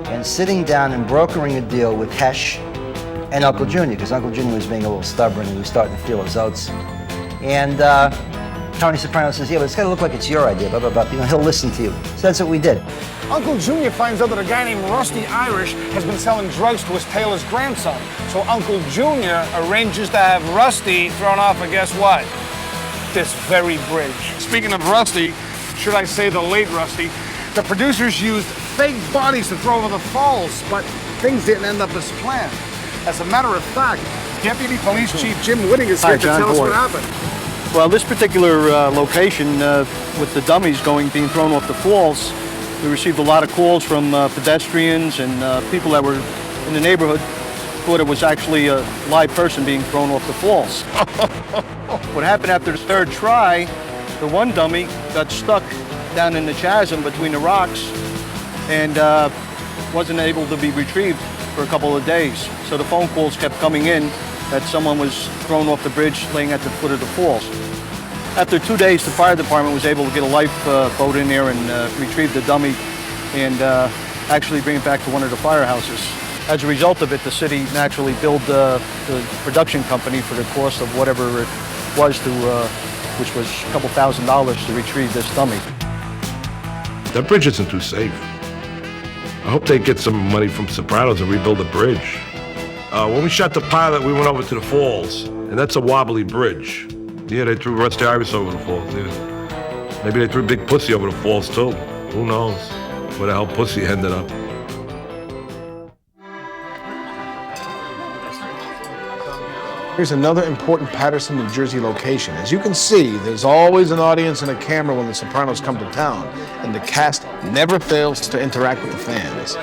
[SPEAKER 9] and sitting down and brokering a deal with Hesh and Uncle Junior, because Uncle Junior was being a little stubborn and he was starting to feel his oats. And Tony Soprano says, "Yeah, but it's got to look like it's your idea, blah, blah, blah. You know, he'll listen to you." So that's what we did.
[SPEAKER 1] Uncle Junior finds out that a guy named Rusty Irish has been selling drugs to his tailor's grandson. So Uncle Junior arranges to have Rusty thrown off of, guess what? This very bridge. Speaking of Rusty, should I say the late Rusty, the producers used fake bodies to throw over the falls, but things didn't end up as planned. As a matter of fact, Deputy Police Chief Jim Whitting is here to tell us what happened.
[SPEAKER 15] Well, this particular location with the dummies being thrown off the falls, we received a lot of calls from pedestrians and people that were in the neighborhood thought it was actually a live person being thrown off the falls. What happened after the third try, the one dummy got stuck down in the chasm between the rocks and wasn't able to be retrieved for a couple of days. So the phone calls kept coming in that someone was thrown off the bridge laying at the foot of the falls. After 2 days, the fire department was able to get a lifeboat in there and retrieve the dummy and actually bring it back to one of the firehouses. As a result of it, the city naturally billed the production company for the cost of whatever it was to, which was a couple $1,000 to retrieve this dummy.
[SPEAKER 6] That bridge isn't too safe. I hope they get some money from Sopranos and rebuild the bridge. When we shot the pilot, we went over to the falls, and that's a wobbly bridge. Yeah, they threw Rusty Irish over the falls, yeah. Maybe they threw Big Pussy over the falls, too. Who knows where the hell Pussy ended up.
[SPEAKER 1] Here's another important Paterson, New Jersey location. As you can see, there's always an audience and a camera when the Sopranos come to town, and the cast never fails to interact with the fans.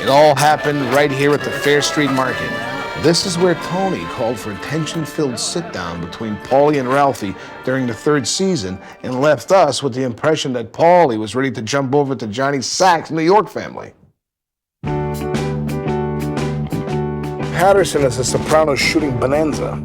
[SPEAKER 1] It all happened right here at the Fair Street Market. This is where Tony called for a tension-filled sit-down between Paulie and Ralphie during the 3rd season and left us with the impression that Paulie was ready to jump over to Johnny Sack's New York family. Paterson is a Sopranos shooting bonanza.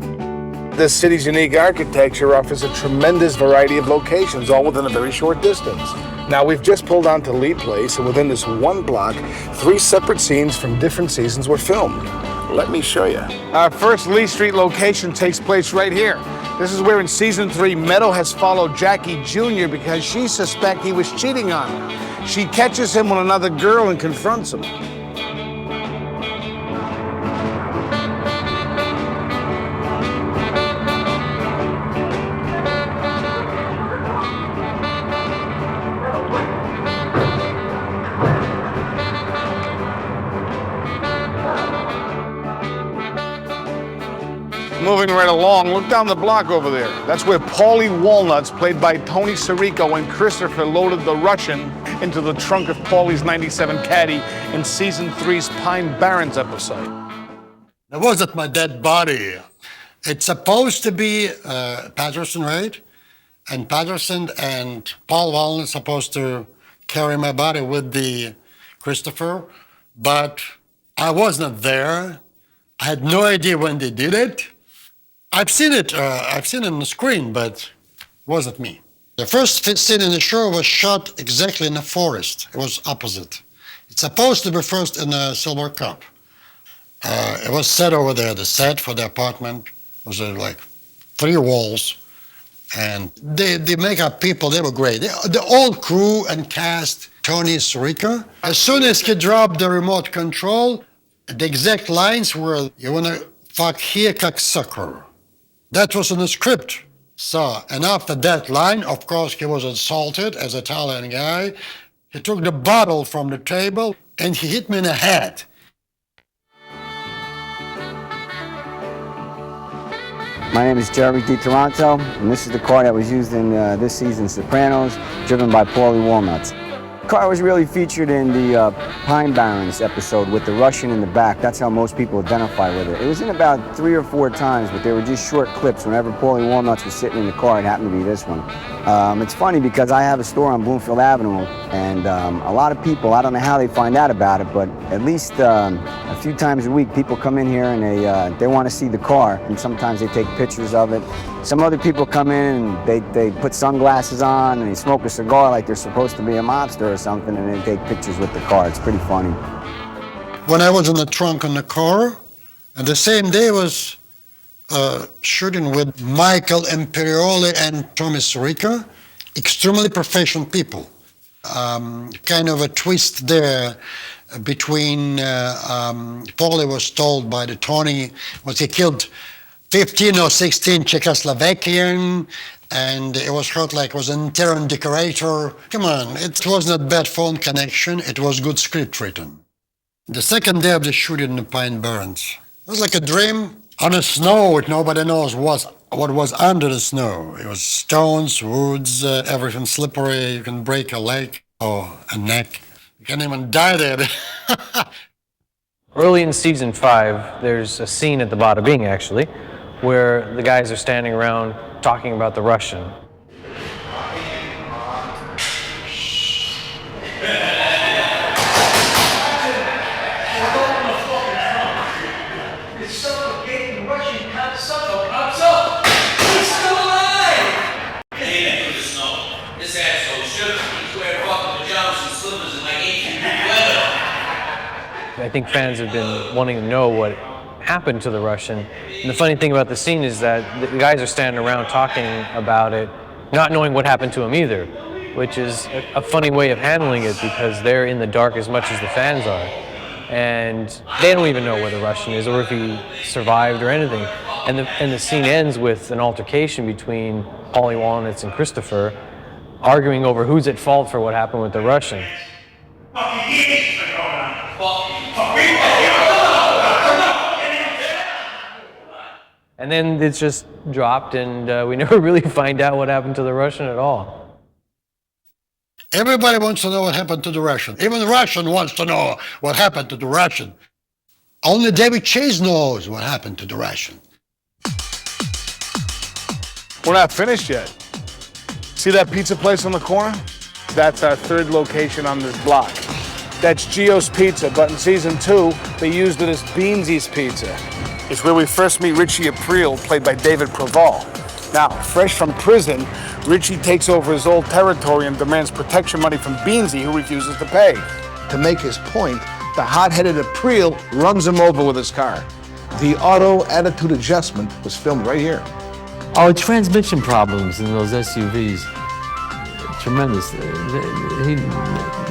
[SPEAKER 1] This city's unique architecture offers a tremendous variety of locations, all within a very short distance. Now, we've just pulled onto Lee Place, and within this one block, 3 separate scenes from different seasons were filmed. Let me show you. Our first Lee Street location takes place right here. This is where in season 3, Meadow has followed Jackie Jr. because she suspects he was cheating on her. She catches him with another girl and confronts him. Moving right along, look down the block over there. That's where Paulie Walnuts, played by Tony Sirico, and Christopher loaded the Russian into the trunk of Paulie's 97 Caddy in season 3's Pine Barrens episode.
[SPEAKER 23] Now, was it my dead body? It's supposed to be Patterson, right? and Patterson and Paul Wallen supposed to carry my body with the Christopher, but I was not there. I had no idea when they did it. I've seen it on the screen, but it wasn't me. The first scene in the show was shot exactly in the forest. It was opposite. It's supposed to be first in a Silver Cup. It was set over there, the set for the apartment was like 3 walls. And the makeup people, they were great. The whole crew and cast, Tony Sirica. As soon as he dropped the remote control, the exact lines were, "You wanna fuck here, cocksucker." That was in the script. So, and after that line, of course, he was assaulted as an Italian guy. He took the bottle from the table and he hit me in the head.
[SPEAKER 10] My name is Jerry DiToronto, and this is the car that was used in this season's Sopranos, driven by Paulie Walnuts. The car was really featured in the Pine Barrens episode with the Russian in the back. That's how most people identify with it. It was in about 3 or 4 times, but they were just short clips. Whenever Paulie Walnuts was sitting in the car, it happened to be this one. It's funny because I have a store on Bloomfield Avenue, and a lot of people, I don't know how they find out about it, but at least a few times a week, people come in here and they want to see the car, and sometimes they take pictures of it. Some other people come in and they put sunglasses on and they smoke a cigar like they're supposed to be a mobster or something, and they take pictures with the car. It's pretty funny.
[SPEAKER 23] When I was in the trunk in the car, and the same day was shooting with Michael Imperioli and Tommy Sirica, extremely professional people. Kind of a twist there between Paulie was told by the Tony, was he killed 15 or 16 Czechoslovakian, and it was heard like it was an interior decorator. Come on, it was not bad phone connection, it was good script written. The second day of the shooting in the Pine Barrens, it was like a dream. On the snow, nobody knows what was under the snow. It was stones, woods, everything slippery. You can break a leg or a neck. You can even die there.
[SPEAKER 21] Early in season 5, there's a scene at the Bada Bing, actually, where the guys are standing around talking about the Russian. I think fans have been wanting to know what happened to the Russian. And the funny thing about the scene is that the guys are standing around talking about it, not knowing what happened to him either, which is a funny way of handling it because they're in the dark as much as the fans are. And they don't even know where the Russian is or if he survived or anything. And the scene ends with an altercation between Paulie Walnuts and Christopher, arguing over who's at fault for what happened with the Russian. And then it's just dropped, and we never really find out what happened to the Russian at all.
[SPEAKER 23] Everybody wants to know what happened to the Russian. Even the Russian wants to know what happened to the Russian. Only David Chase knows what happened to the Russian.
[SPEAKER 1] We're not finished yet. See that pizza place on the corner? That's our 3rd location on this block. That's Gio's Pizza, but in season 2, they used it as Beansy's Pizza. It's where we first meet Richie Aprile, played by David Proval. Now, fresh from prison, Richie takes over his old territory and demands protection money from Beansy, who refuses to pay. To make his point, the hot-headed Aprile runs him over with his car. The auto attitude adjustment was filmed right here.
[SPEAKER 12] Oh, transmission problems in those SUVs. Tremendous.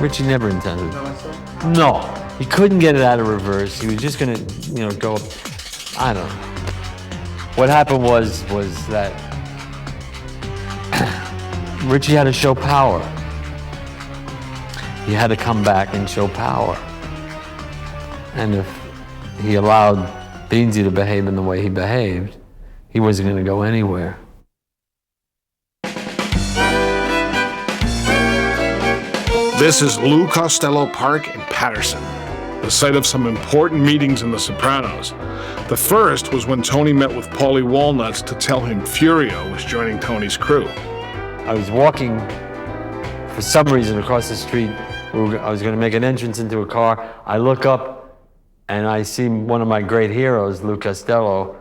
[SPEAKER 12] Richie never intended. No, he couldn't get it out of reverse. He was just gonna, go. I don't know. What happened was that Richie had to show power. He had to come back and show power. And if he allowed Beansy to behave in the way he behaved, he wasn't going to go anywhere.
[SPEAKER 1] This is Lou Costello Park in Patterson, the site of some important meetings in The Sopranos. The first was when Tony met with Paulie Walnuts to tell him Furio was joining Tony's crew.
[SPEAKER 12] I was walking for some reason across the street. I was going to make an entrance into a car. I look up and I see one of my great heroes, Lou Costello.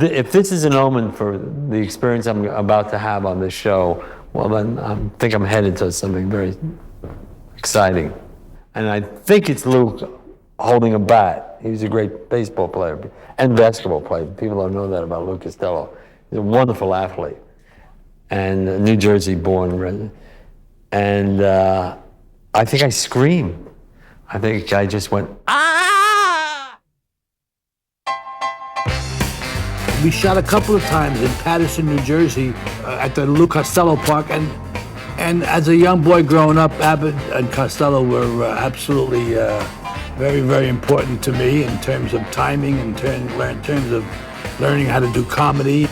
[SPEAKER 12] If this is an omen for the experience I'm about to have on this show, well then I think I'm headed to something very exciting. And I think it's Lou holding a bat. He was a great baseball player and basketball player. People don't know that about Lou Costello. He's a wonderful athlete and New Jersey born. And I think I screamed. I think I just went, ah!
[SPEAKER 22] We shot a couple of times in Paterson, New Jersey, at the Lou Costello Park, and as a young boy growing up, Abbott and Costello were absolutely very, very important to me in terms of timing, in terms of learning how to do comedy.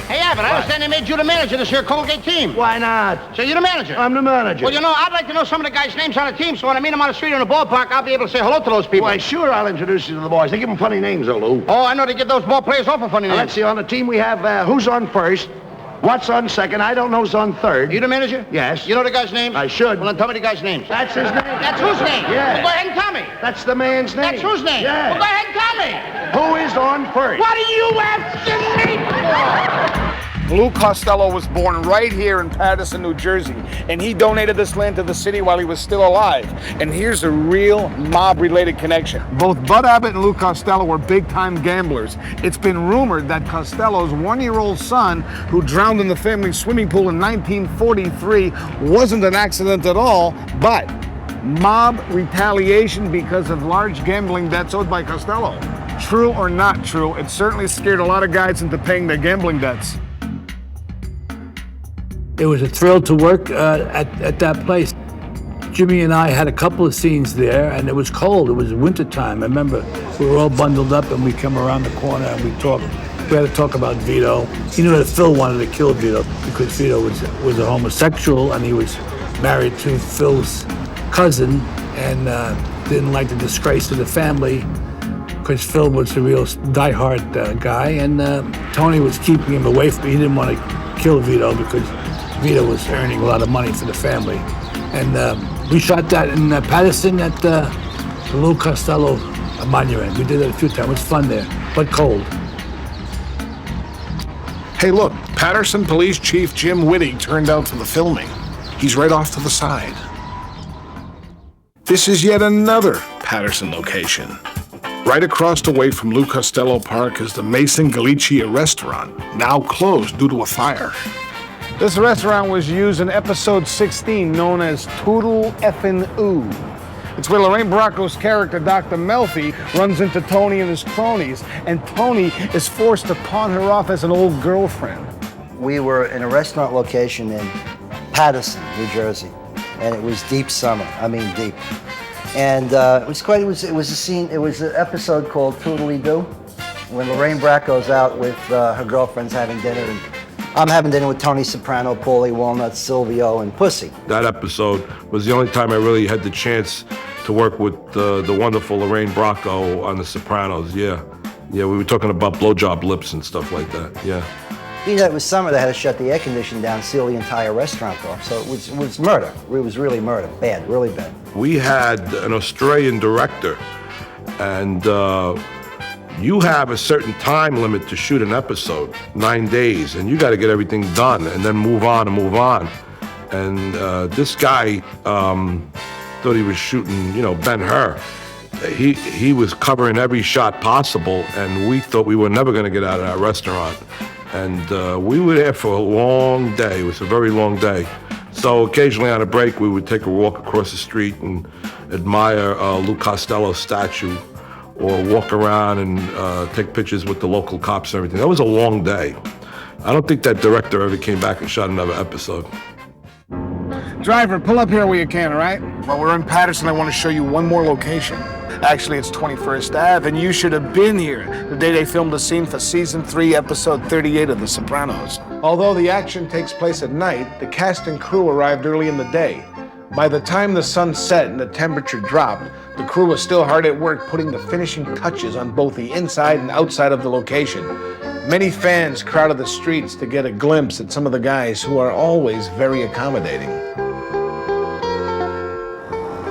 [SPEAKER 11] Hey, Abbott, I understand they made you the manager of this here Colgate team.
[SPEAKER 22] Why not?
[SPEAKER 11] So you're the manager?
[SPEAKER 22] I'm the manager.
[SPEAKER 11] Well, you know, I'd like to know some of the guys' names on the team, so when I meet them on the street or in the ballpark, I'll be able to say hello to those people.
[SPEAKER 16] Why, sure, I'll introduce you to the boys. They give them funny names, though, Lou.
[SPEAKER 11] Oh, I know they give those ball players awful funny names.
[SPEAKER 16] Let's see, on the team we have who's on first, what's on second, I don't know who's on third.
[SPEAKER 11] You the manager?
[SPEAKER 16] Yes.
[SPEAKER 11] You know the guy's name?
[SPEAKER 16] I should.
[SPEAKER 11] Well, then tell me the guy's name.
[SPEAKER 16] That's his name.
[SPEAKER 11] That's whose name?
[SPEAKER 16] Yeah.
[SPEAKER 11] Well, go ahead and tell me.
[SPEAKER 16] That's the man's name.
[SPEAKER 11] That's whose name?
[SPEAKER 16] Yeah.
[SPEAKER 11] Well, go ahead and tell me.
[SPEAKER 16] Who is on first?
[SPEAKER 11] What are you asking me for?
[SPEAKER 1] Lou Costello was born right here in Paterson, New Jersey, and he donated this land to the city while he was still alive. And here's a real mob-related connection. Both Bud Abbott and Lou Costello were big-time gamblers. It's been rumored that Costello's one-year-old son, who drowned in the family swimming pool in 1943, wasn't an accident at all, but mob retaliation because of large gambling debts owed by Costello. True or not true, it certainly scared a lot of guys into paying their gambling debts.
[SPEAKER 22] It was a thrill to work at that place. Jimmy and I had a couple of scenes there, and it was cold. It was wintertime. I remember we were all bundled up, and we come around the corner, and we had to talk about Vito. He knew that Phil wanted to kill Vito because Vito was a homosexual, and he was married to Phil's cousin, and didn't like the disgrace to the family because Phil was a real diehard guy, and Tony was keeping him away from. He didn't want to kill Vito because Vito was earning a lot of money for the family. And we shot that in Paterson at the Lou Costello Monument. We did it a few times. It was fun there, but cold.
[SPEAKER 1] Hey, look, Paterson Police Chief Jim Whitty turned out for the filming. He's right off to the side. This is yet another Paterson location. Right across the way from Lou Costello Park is the Mason Galicia restaurant, now closed due to a fire. This restaurant was used in episode 16, known as Toodle Effin' Ooh. It's where Lorraine Bracco's character, Dr. Melfi, runs into Tony and his cronies, and Tony is forced to pawn her off as an old girlfriend.
[SPEAKER 9] We were in a restaurant location in Paterson, New Jersey, and it was deep summer. I mean, deep. And it was a scene. It was an episode called Toodly Doo, when Lorraine Bracco's out with her girlfriends having dinner, and I'm having dinner with Tony Soprano, Paulie Walnut, Silvio, and Pussy.
[SPEAKER 6] That episode was the only time I really had the chance to work with the wonderful Lorraine Bracco on The Sopranos. Yeah, we were talking about blowjob lips and stuff like that. Yeah.
[SPEAKER 9] You know, it was summer. They had to shut the air conditioning down, seal the entire restaurant off. So it was murder. It was really murder. Bad, really bad.
[SPEAKER 6] We had an Australian director, and you have a certain time limit to shoot an episode, 9 days, and you got to get everything done and then move on and move on. And this guy thought he was shooting, Ben-Hur. He was covering every shot possible, and we thought we were never going to get out of that restaurant. And we were there for a long day. It was a very long day. So occasionally on a break, we would take a walk across the street and admire Lou Costello's statue, or walk around and take pictures with the local cops and everything. That was a long day. I don't think that director ever came back and shot another episode.
[SPEAKER 1] Driver, pull up here where you can, all right? While we're in Paterson, I want to show you one more location. Actually, it's 21st Ave, and you should have been here the day they filmed a scene for Season 3, Episode 38 of The Sopranos. Although the action takes place at night, the cast and crew arrived early in the day. By the time the sun set and the temperature dropped, the crew was still hard at work putting the finishing touches on both the inside and outside of the location. Many fans crowded the streets to get a glimpse at some of the guys who are always very accommodating.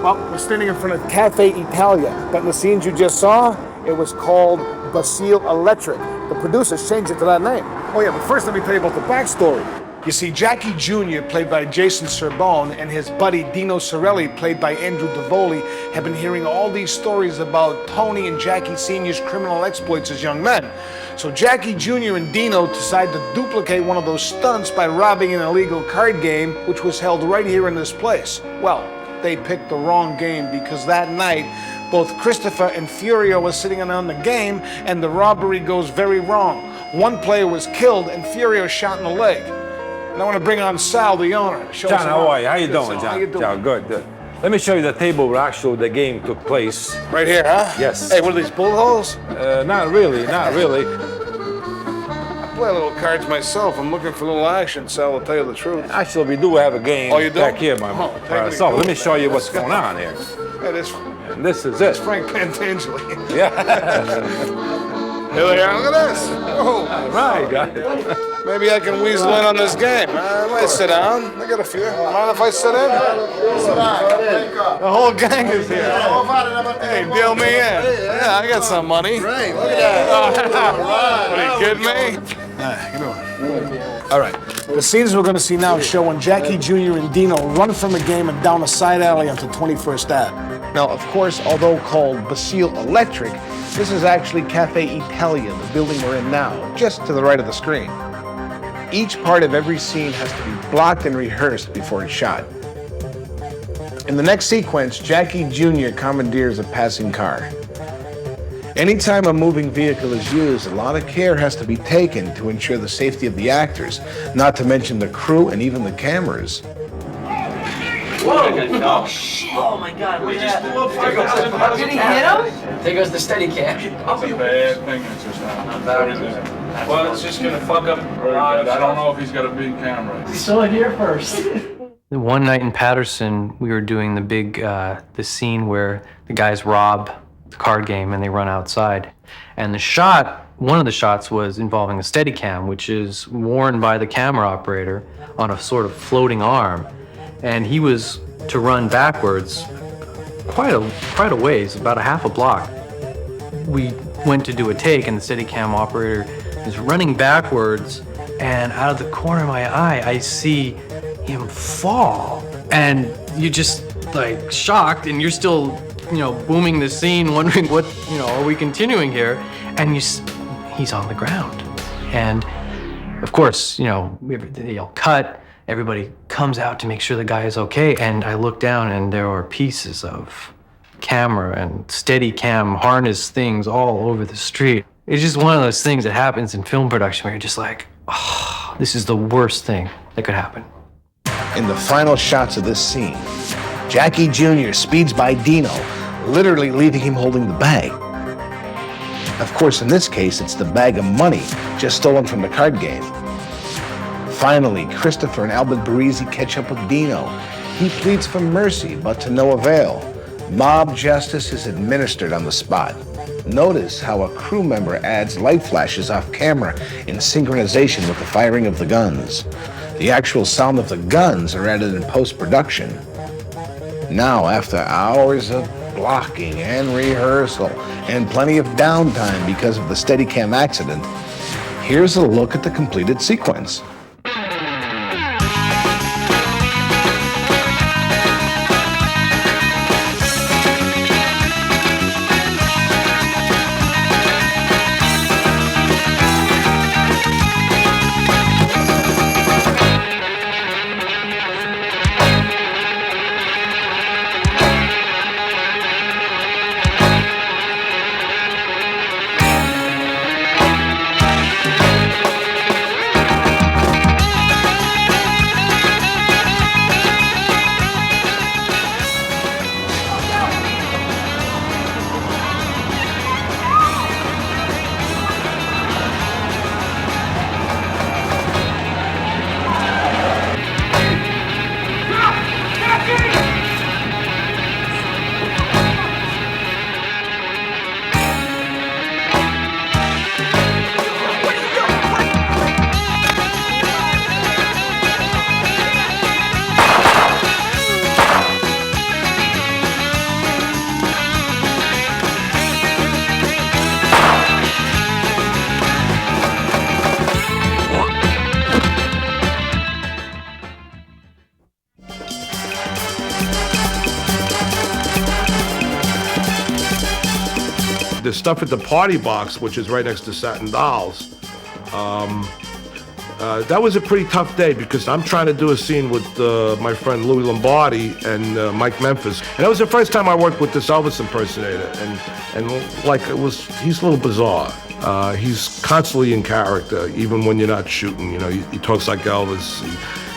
[SPEAKER 1] Well, we're standing in front of Cafe Italia, but in the scenes you just saw, it was called Basile Electric. The producers changed it to that name. Oh yeah, but first let me tell you about the backstory. You see, Jackie Jr., played by Jason Serbone, and his buddy Dino Sorelli, played by Andrew Davoli, have been hearing all these stories about Tony and Jackie Sr.'s criminal exploits as young men. So Jackie Jr. and Dino decided to duplicate one of those stunts by robbing an illegal card game, which was held right here in this place. Well, they picked the wrong game because that night, both Christopher and Furio were sitting in on the game, and the robbery goes very wrong. One player was killed, and Furio shot in the leg. And I want to bring on Sal, the owner.
[SPEAKER 14] John, how are you? How you doing, John?
[SPEAKER 1] How you doing?
[SPEAKER 14] John, good, good. Let me show you the table where actually the game took place.
[SPEAKER 1] Right here, huh?
[SPEAKER 14] Yes.
[SPEAKER 1] Hey, what are these, bullet holes?
[SPEAKER 14] Not really, not really.
[SPEAKER 1] I play a little cards myself. I'm looking for a little action, Sal, to tell you the truth.
[SPEAKER 14] Actually, we do have a game
[SPEAKER 1] Oh, you do?
[SPEAKER 14] back here, my so let me show you what's
[SPEAKER 1] Let's go.
[SPEAKER 14] going on here.
[SPEAKER 1] Hey, this,
[SPEAKER 14] And this is it.
[SPEAKER 1] Frank Pantangeli.
[SPEAKER 14] Yeah.
[SPEAKER 1] Here they are. Look at this. Whoa.
[SPEAKER 14] All right, guys.
[SPEAKER 1] Maybe I can weasel in on this game. I might sit down. I got a few. Mind if I sit in? The whole gang is here. Hey, deal me in. Yeah, I got some money. Great, look at that. What, are you kidding me? All right. The scenes we're going to see now show when Jackie Jr. and Dino run from the game and down a side alley onto 21st Ave. Now, of course, although called Basile Electric, this is actually Cafe Italia, the building we're in now, just to the right of the screen. Each part of every scene has to be blocked and rehearsed before it's shot. In the next sequence, Jackie Jr. commandeers a passing car. Anytime a moving vehicle is used, a lot of care has to be taken to ensure the safety of the actors, not to mention the crew and even the cameras.
[SPEAKER 8] Whoa! Oh, shit. Oh my God, look at that. Did he hit him? There goes the steady cam.
[SPEAKER 17] That's a bad thing that's just happened. Well, it's just gonna fuck up. I don't know if he's got a big camera.
[SPEAKER 8] He saw it here first.
[SPEAKER 20] One night in Patterson, we were doing the scene where the guys rob the card game and they run outside. And one of the shots was involving a Steadicam, which is worn by the camera operator on a sort of floating arm. And he was to run backwards quite a ways, about a half a block. We went to do a take and the Steadicam operator is running backwards, and out of the corner of my eye, I see him fall. And you're just like shocked, and you're still, booming the scene, wondering what, are we continuing here? And he's on the ground. And of course, they yell cut. Everybody comes out to make sure the guy is okay. And I look down and there are pieces of camera and Steadicam harness things all over the street. It's just one of those things that happens in film production where you're just like, oh, this is the worst thing that could happen.
[SPEAKER 1] In the final shots of this scene, Jackie Jr. speeds by Dino, literally leaving him holding the bag. Of course, in this case, it's the bag of money just stolen from the card game. Finally, Christopher and Albert Barisi catch up with Dino. He pleads for mercy, but to no avail. Mob justice is administered on the spot. Notice how a crew member adds light flashes off camera in synchronization with the firing of the guns. The actual sound of the guns are added in post-production. Now, after hours of blocking and rehearsal and plenty of downtime because of the Steadicam accident, here's a look at the completed sequence.
[SPEAKER 6] the stuff at the Party Box, which is right next to Satin Dolls, that was a pretty tough day because I'm trying to do a scene with my friend Louis Lombardi and Mike Memphis. And that was the first time I worked with this Elvis impersonator. And like, he's a little bizarre. He's constantly in character, even when you're not shooting. You know, he talks like Elvis.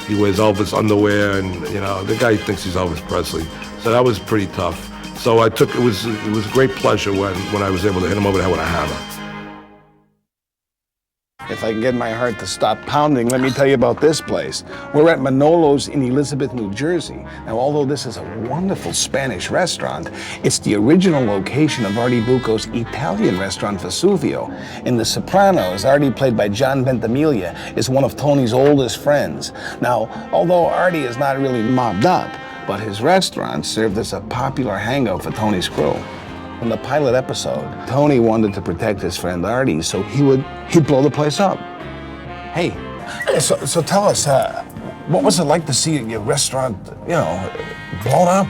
[SPEAKER 6] He wears Elvis underwear, and you know, the guy thinks he's Elvis Presley. So that was pretty tough. So it was a great pleasure when I was able to hit him over the head with a hammer.
[SPEAKER 1] If I can get my heart to stop pounding, let me tell you about this place. We're at Manolo's in Elizabeth, New Jersey. Now, although this is a wonderful Spanish restaurant, it's the original location of Artie Bucco's Italian restaurant, Vesuvio. In The Sopranos, Artie, played by John Ventimiglia, is one of Tony's oldest friends. Now, although Artie is not really mobbed up, but his restaurant served as a popular hangout for Tony's crew. In the pilot episode, Tony wanted to protect his friend Artie, so he'd blow the place up. Hey, so tell us, what was it like to see your restaurant, blown up?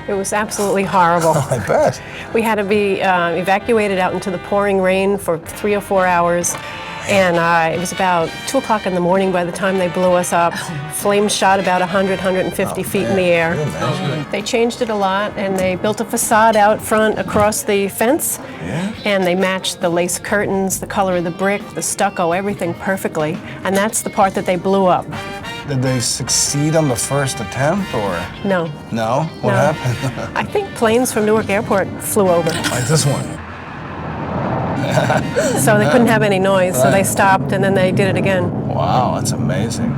[SPEAKER 7] It was absolutely horrible.
[SPEAKER 1] I bet.
[SPEAKER 7] We had to be evacuated out into the pouring rain for 3 or 4 hours. And it was about 2 o'clock in the morning by the time they blew us up. Flames shot about 100, 150 feet in the air. They changed it a lot, and they built a facade out front across the fence.
[SPEAKER 1] Yeah?
[SPEAKER 7] And they matched the lace curtains, the color of the brick, the stucco, everything perfectly. And that's the part that they blew up.
[SPEAKER 1] Did they succeed on the first attempt, or?
[SPEAKER 7] No.
[SPEAKER 1] No? What happened?
[SPEAKER 7] I think planes from Newark Airport flew over.
[SPEAKER 1] Like this one.
[SPEAKER 7] So they couldn't have any noise, so they stopped and then they did it again.
[SPEAKER 1] Wow, that's amazing.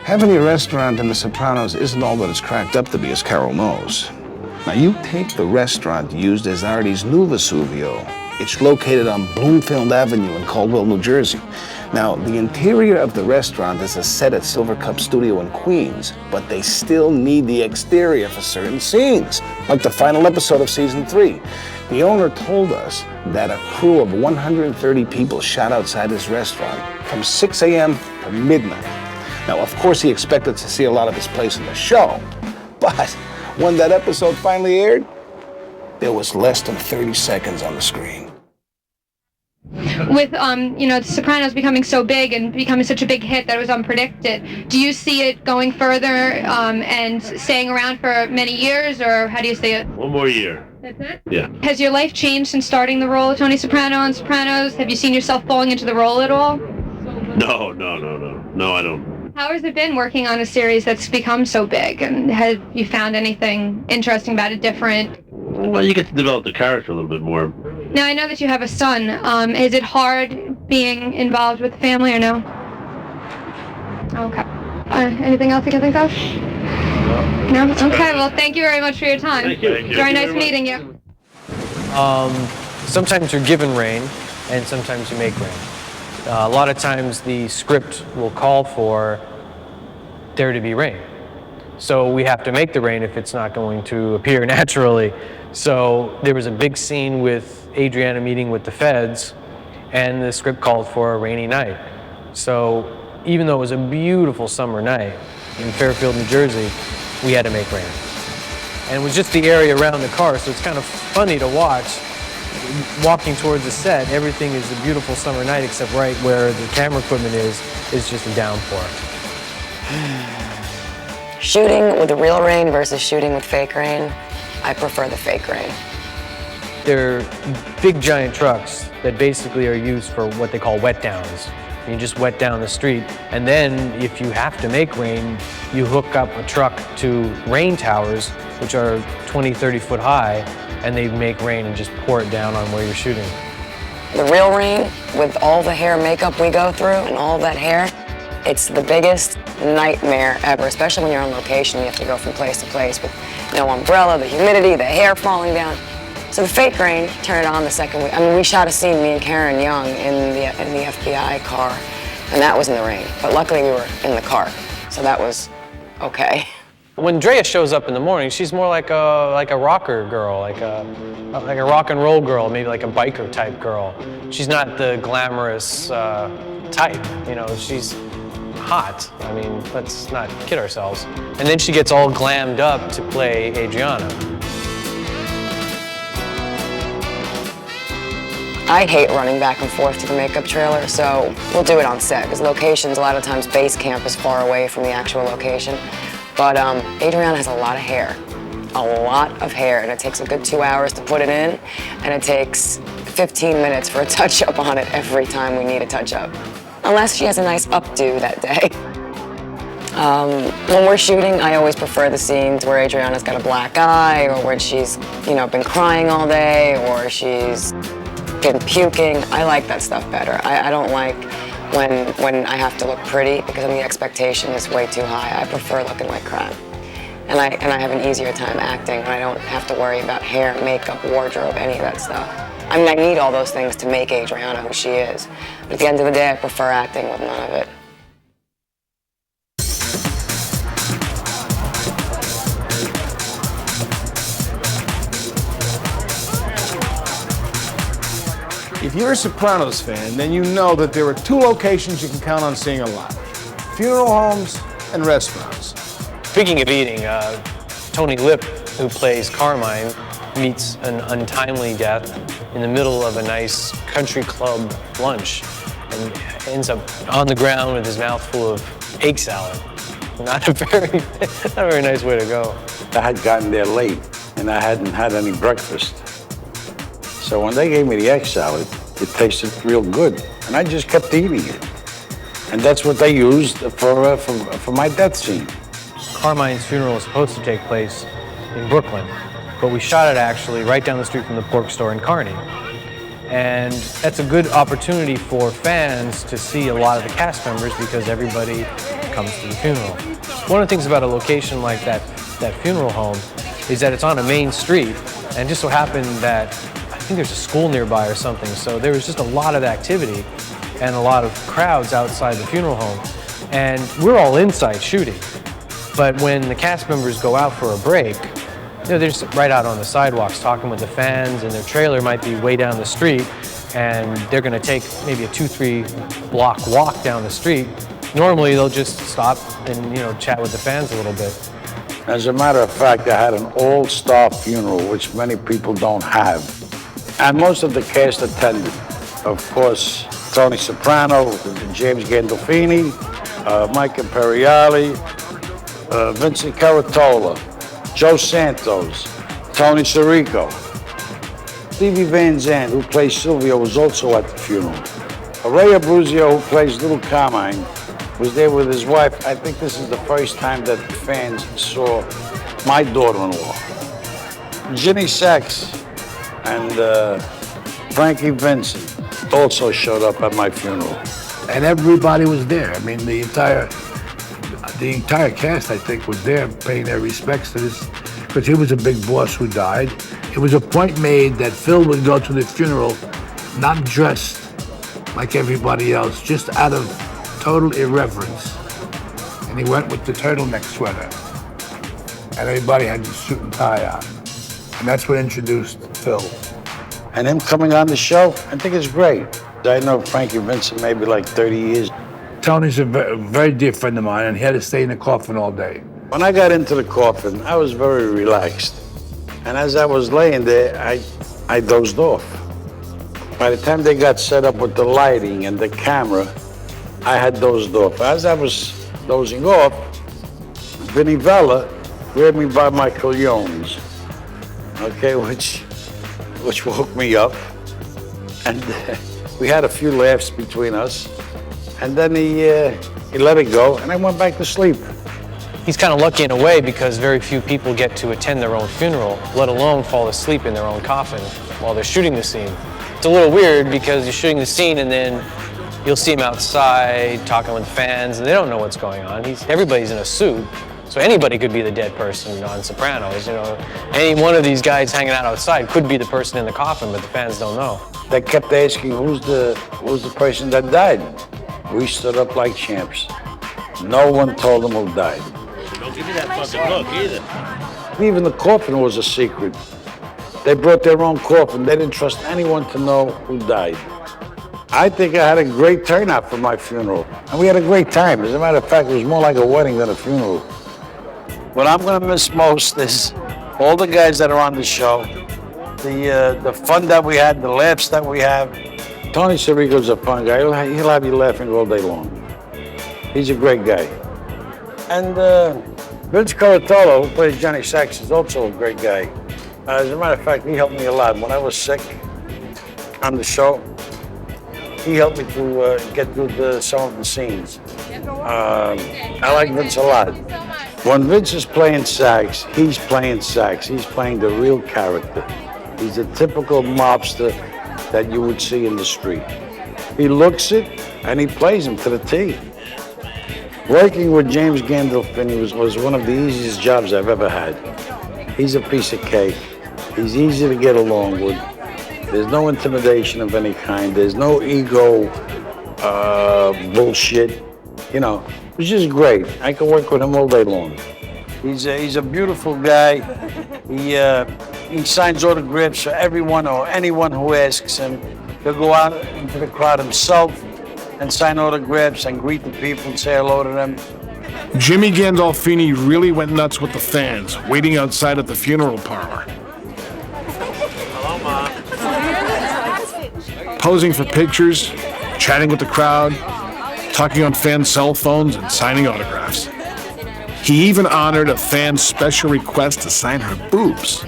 [SPEAKER 1] Having a restaurant in The Sopranos isn't all that it's cracked up to be, as Carol knows. Now, you take the restaurant used as Artie's new Vesuvio. It's located on Bloomfield Avenue in Caldwell, New Jersey. Now, the interior of the restaurant is a set at Silver Cup Studio in Queens, but they still need the exterior for certain scenes, like the final episode of season 3. The owner told us that a crew of 130 people shot outside his restaurant from 6 a.m. to midnight. Now, of course, he expected to see a lot of his place in the show, but when that episode finally aired, there was less than 30 seconds on the screen.
[SPEAKER 18] With, The Sopranos becoming so big and becoming such a big hit that it was unpredicted, do you see it going further and staying around for many years, or how do you see it?
[SPEAKER 19] One more year.
[SPEAKER 18] That's it?
[SPEAKER 19] Yeah.
[SPEAKER 18] Has your life changed since starting the role of Tony Soprano on Sopranos? Have you seen yourself falling into the role at all?
[SPEAKER 19] No, I don't.
[SPEAKER 18] How has it been working on a series that's become so big, and have you found anything interesting about it, different?
[SPEAKER 19] Well, you get to develop the character a little bit more.
[SPEAKER 18] Now, I know that you have a son. Is it hard being involved with the family, or no? Okay. Anything else you can think of? No? Okay, well, thank you very much for your time.
[SPEAKER 19] Thank you.
[SPEAKER 18] Very nice meeting you.
[SPEAKER 21] Sometimes you're given rain, and sometimes you make rain. A lot of times the script will call for there to be rain. So we have to make the rain if it's not going to appear naturally. So there was a big scene with Adriana meeting with the feds, and the script called for a rainy night. So even though it was a beautiful summer night in Fairfield, New Jersey, we had to make rain. And it was just the area around the car, so it's kind of funny to watch. Walking towards the set, everything is a beautiful summer night, except right where the camera equipment is just a downpour.
[SPEAKER 5] Shooting with the real rain versus shooting with fake rain, I prefer the fake rain.
[SPEAKER 21] They're big giant trucks that basically are used for what they call wet downs. You just wet down the street, and then if you have to make rain, you hook up a truck to rain towers, which are 20, 30 foot high, and they make rain and just pour it down on where you're shooting.
[SPEAKER 5] The real rain, with all the hair makeup we go through and all that hair, it's the biggest nightmare ever, especially when you're on location. You have to go from place to place with no umbrella, the humidity, the hair falling down. So the fake rain, turn it on the second week. I mean, we shot a scene, me and Karen Young, in the FBI car, and that was in the rain. But luckily we were in the car, so that was okay.
[SPEAKER 21] When Drea shows up in the morning, she's more like a rocker girl, like a rock and roll girl, maybe like a biker type girl. She's not the glamorous type, you know, she's hot. I mean, let's not kid ourselves. And then she gets all glammed up to play Adriana.
[SPEAKER 5] I hate running back and forth to the makeup trailer, so we'll do it on set, because locations, a lot of times base camp is far away from the actual location. But Adriana has a lot of hair, and it takes a good 2 hours to put it in, and it takes 15 minutes for a touch-up on it every time we need a touch-up. Unless she has a nice updo that day. When we're shooting, I always prefer the scenes where Adriana's got a black eye, or when she's, you know, been crying all day, or she's been puking. I like that stuff better. I don't like when I have to look pretty, because then the expectation is way too high. I prefer looking like crap. And I have an easier time acting when I don't have to worry about hair, makeup, wardrobe, any of that stuff. I mean, I need all those things to make Adriana who she is. But at the end of the day, I prefer acting with none of it.
[SPEAKER 1] If you're a Sopranos fan, then you know that there are two locations you can count on seeing a lot: funeral homes and restaurants.
[SPEAKER 21] Speaking of eating, Tony Lip, who plays Carmine, meets an untimely death in the middle of a nice country club lunch and ends up on the ground with his mouth full of egg salad. Not a very nice way to go.
[SPEAKER 3] I had gotten there late and I hadn't had any breakfast. So when they gave me the egg salad, it tasted real good, and I just kept eating it. And that's what they used for my death scene.
[SPEAKER 21] Carmine's funeral is supposed to take place in Brooklyn, but we shot it actually right down the street from the pork store in Kearney. And that's a good opportunity for fans to see a lot of the cast members, because everybody comes to the funeral. One of the things about a location like that funeral home is that it's on a main street, and it just so happened that I think there's a school nearby or something, so there was just a lot of activity and a lot of crowds outside the funeral home. And we're all inside shooting, but when the cast members go out for a break, you know, they're just right out on the sidewalks talking with the fans, and their trailer might be way down the street, and they're gonna take maybe a 2-3 block walk down the street. Normally they'll just stop and, you know, chat with the fans a little bit.
[SPEAKER 3] As a matter of fact, I had an all-star funeral, which many people don't have. And most of the cast attended. Of course, Tony Soprano, James Gandolfini, Mike Imperiale, Vincent Caratola, Joe Santos, Tony Sirico. Stevie Van Zandt, who plays Silvio, was also at the funeral. Ray Abruzio, who plays Little Carmine, was there with his wife. I think this is the first time that fans saw my daughter-in-law. Ginny Sachs and Frankie Vincent also showed up at my funeral.
[SPEAKER 22] And everybody was there. I mean, the entire cast, I think, was there paying their respects to this, because he was a big boss who died. It was a point made that Phil would go to the funeral not dressed like everybody else, just out of total irreverence. And he went with the turtleneck sweater. And everybody had the suit and tie on. And that's what introduced Phil.
[SPEAKER 3] And him coming on the show, I think it's great. I know Frankie Vincent maybe like 30 years.
[SPEAKER 22] Tony's a very dear friend of mine, and he had to stay in the coffin all day.
[SPEAKER 3] When I got into the coffin, I was very relaxed. And as I was laying there, I dozed off. By the time they got set up with the lighting and the camera, I had dozed off. As I was dozing off, Vinnie Vella grabbed me by my colognes, okay, which woke me up. And we had a few laughs between us. And then he let it go, and I went back to sleep.
[SPEAKER 21] He's kind of lucky in a way, because very few people get to attend their own funeral, let alone fall asleep in their own coffin while they're shooting the scene. It's a little weird, because you're shooting the scene and then you'll see him outside talking with fans, and they don't know what's going on. Everybody's in a suit, so anybody could be the dead person on Sopranos. You know, any one of these guys hanging out outside could be the person in the coffin, but the fans don't know.
[SPEAKER 3] They kept asking, who's the person that died? We stood up like champs. No one told them who died.
[SPEAKER 19] Give me that fucking look either.
[SPEAKER 3] Even the coffin was a secret. They brought their own coffin. They didn't trust anyone to know who died. I think I had a great turnout for my funeral. And we had a great time. As a matter of fact, it was more like a wedding than a funeral. What I'm gonna miss most is all the guys that are on the show, the fun that we had, the laughs that we have. Tony Sirico's a fun guy. He'll have you laughing all day long. He's a great guy. And Vince Coratolo, who plays Johnny Sacks, is also a great guy. As a matter of fact, he helped me a lot. When I was sick on the show, he helped me to get through some of the scenes. I like Vince a lot. When Vince is playing sax, he's playing sax. He's playing the real character. He's a typical mobster that you would see in the street. He looks it and he plays him to the T. Working with James Gandolfini was one of the easiest jobs I've ever had. He's a piece of cake. He's easy to get along with. There's no intimidation of any kind. There's no ego bullshit. You know, it's just great. I can work with him all day long. He's a beautiful guy. He signs autographs for everyone or anyone who asks him. He'll go out into the crowd himself and sign autographs and greet the people and say hello to them.
[SPEAKER 1] Jimmy Gandolfini really went nuts with the fans, waiting outside at the funeral parlor.
[SPEAKER 19] Hello, Mom.
[SPEAKER 1] Posing for pictures, chatting with the crowd, talking on fan cell phones, and signing autographs. He even honored a fan's special request to sign her boobs.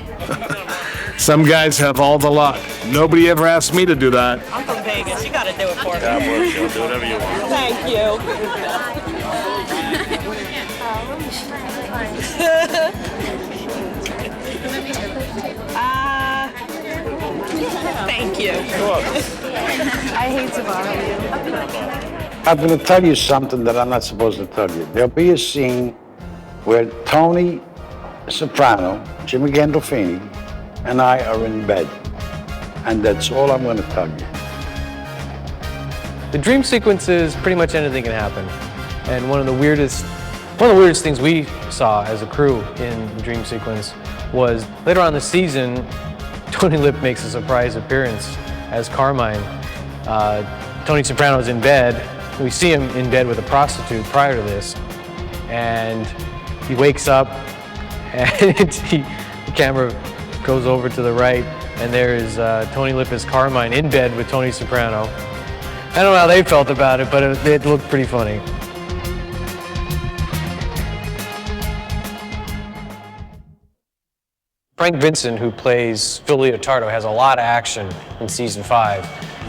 [SPEAKER 1] Some guys have all the luck. Nobody ever asked me to do that.
[SPEAKER 2] I'm from Vegas. You gotta do it for me.
[SPEAKER 19] God bless you. Do whatever you want.
[SPEAKER 2] Thank you. Thank you. I hate to bother you.
[SPEAKER 3] I'm going to tell you something that I'm not supposed to tell you. There'll be a scene where Tony Soprano, Jimmy Gandolfini, and I are in bed. And that's all I'm going to tell you.
[SPEAKER 21] The dream sequences, pretty much anything can happen. And one of the weirdest things we saw as a crew in the dream sequence was later on in the season, Tony Lip makes a surprise appearance as Carmine. Tony Soprano's in bed. We see him in bed with a prostitute prior to this. And he wakes up and the camera goes over to the right and there is Tony Lip as Carmine in bed with Tony Soprano. I don't know how they felt about it, but it looked pretty funny. Frank Vincent, who plays Phil Leotardo, has a lot of action in season 5.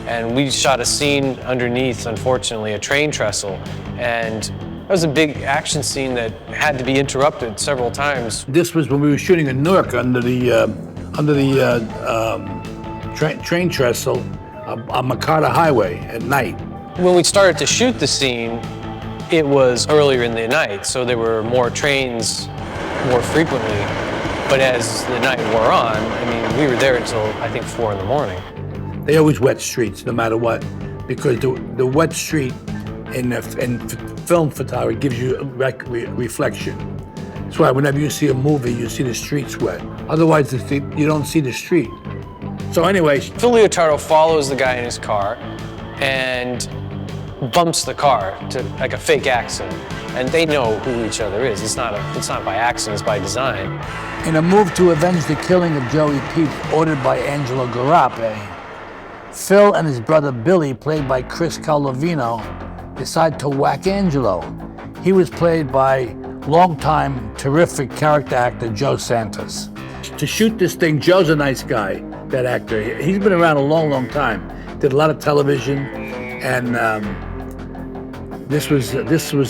[SPEAKER 21] And we shot a scene underneath, unfortunately, a train trestle. And that was a big action scene that had to be interrupted several times.
[SPEAKER 22] This was when we were shooting in Newark under the train trestle on McCarter Highway at night.
[SPEAKER 21] When we started to shoot the scene, it was earlier in the night, so there were more trains more frequently. But as the night wore on, I mean, we were there until, I think, 4 in the morning.
[SPEAKER 22] They always wet streets, no matter what, because the wet street in film photography gives you a reflection. That's why whenever you see a movie, you see the streets wet. Otherwise, you don't see the street. So anyways.
[SPEAKER 21] Phil Leotardo follows the guy in his car and bumps the car to like a fake accident. And they know who each other is. It's not by accident, it's by design.
[SPEAKER 22] In a move to avenge the killing of Joey Pete, ordered by Angelo Garape, Phil and his brother Billy, played by Chris Calovino, decide to whack Angelo. He was played by longtime terrific character actor Joe Santos. To shoot this thing, Joe's a nice guy, that actor. He's been around a long, long time. Did a lot of television, and this was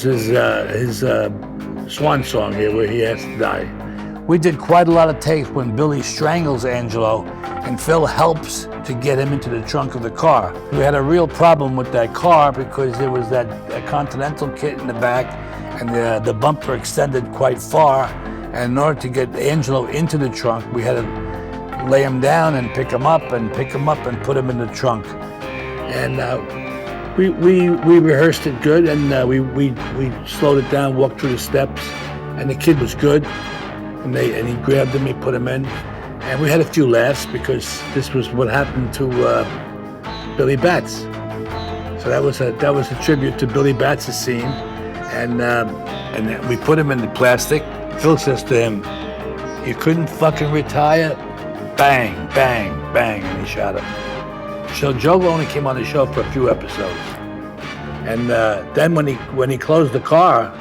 [SPEAKER 22] his swan song here, where he has to die. We did quite a lot of takes when Billy strangles Angelo, and Phil helps to get him into the trunk of the car. We had a real problem with that car because there was that Continental kit in the back, and the bumper extended quite far. And in order to get Angelo into the trunk, we had to lay him down and pick him up and put him in the trunk. And we rehearsed it good, and we slowed it down, walked through the steps, and the kid was good, and he grabbed him, he put him in, and we had a few laughs because this was what happened to Billy Batts. So that was a tribute to Billy Batts' scene, and we put him in the plastic. Phil says to him, "You couldn't fucking retire?" Bang, bang, bang, and he shot him. So Joe only came on the show for a few episodes, and then when he closed the car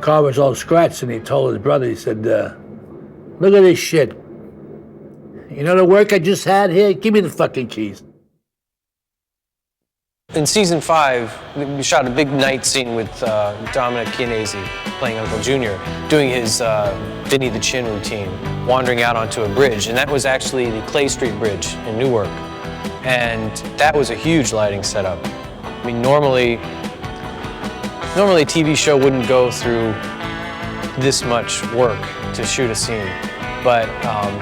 [SPEAKER 22] was all scratched, and he told his brother, he said, "Look at this shit. You know the work I just had here? Give me the fucking keys."
[SPEAKER 21] In season 5, we shot a big night scene with Dominic Chianese playing Uncle Junior, doing his Vinny the Chin routine, wandering out onto a bridge, and that was actually the Clay Street Bridge in Newark. And that was a huge lighting setup. I mean, normally a TV show wouldn't go through this much work to shoot a scene, but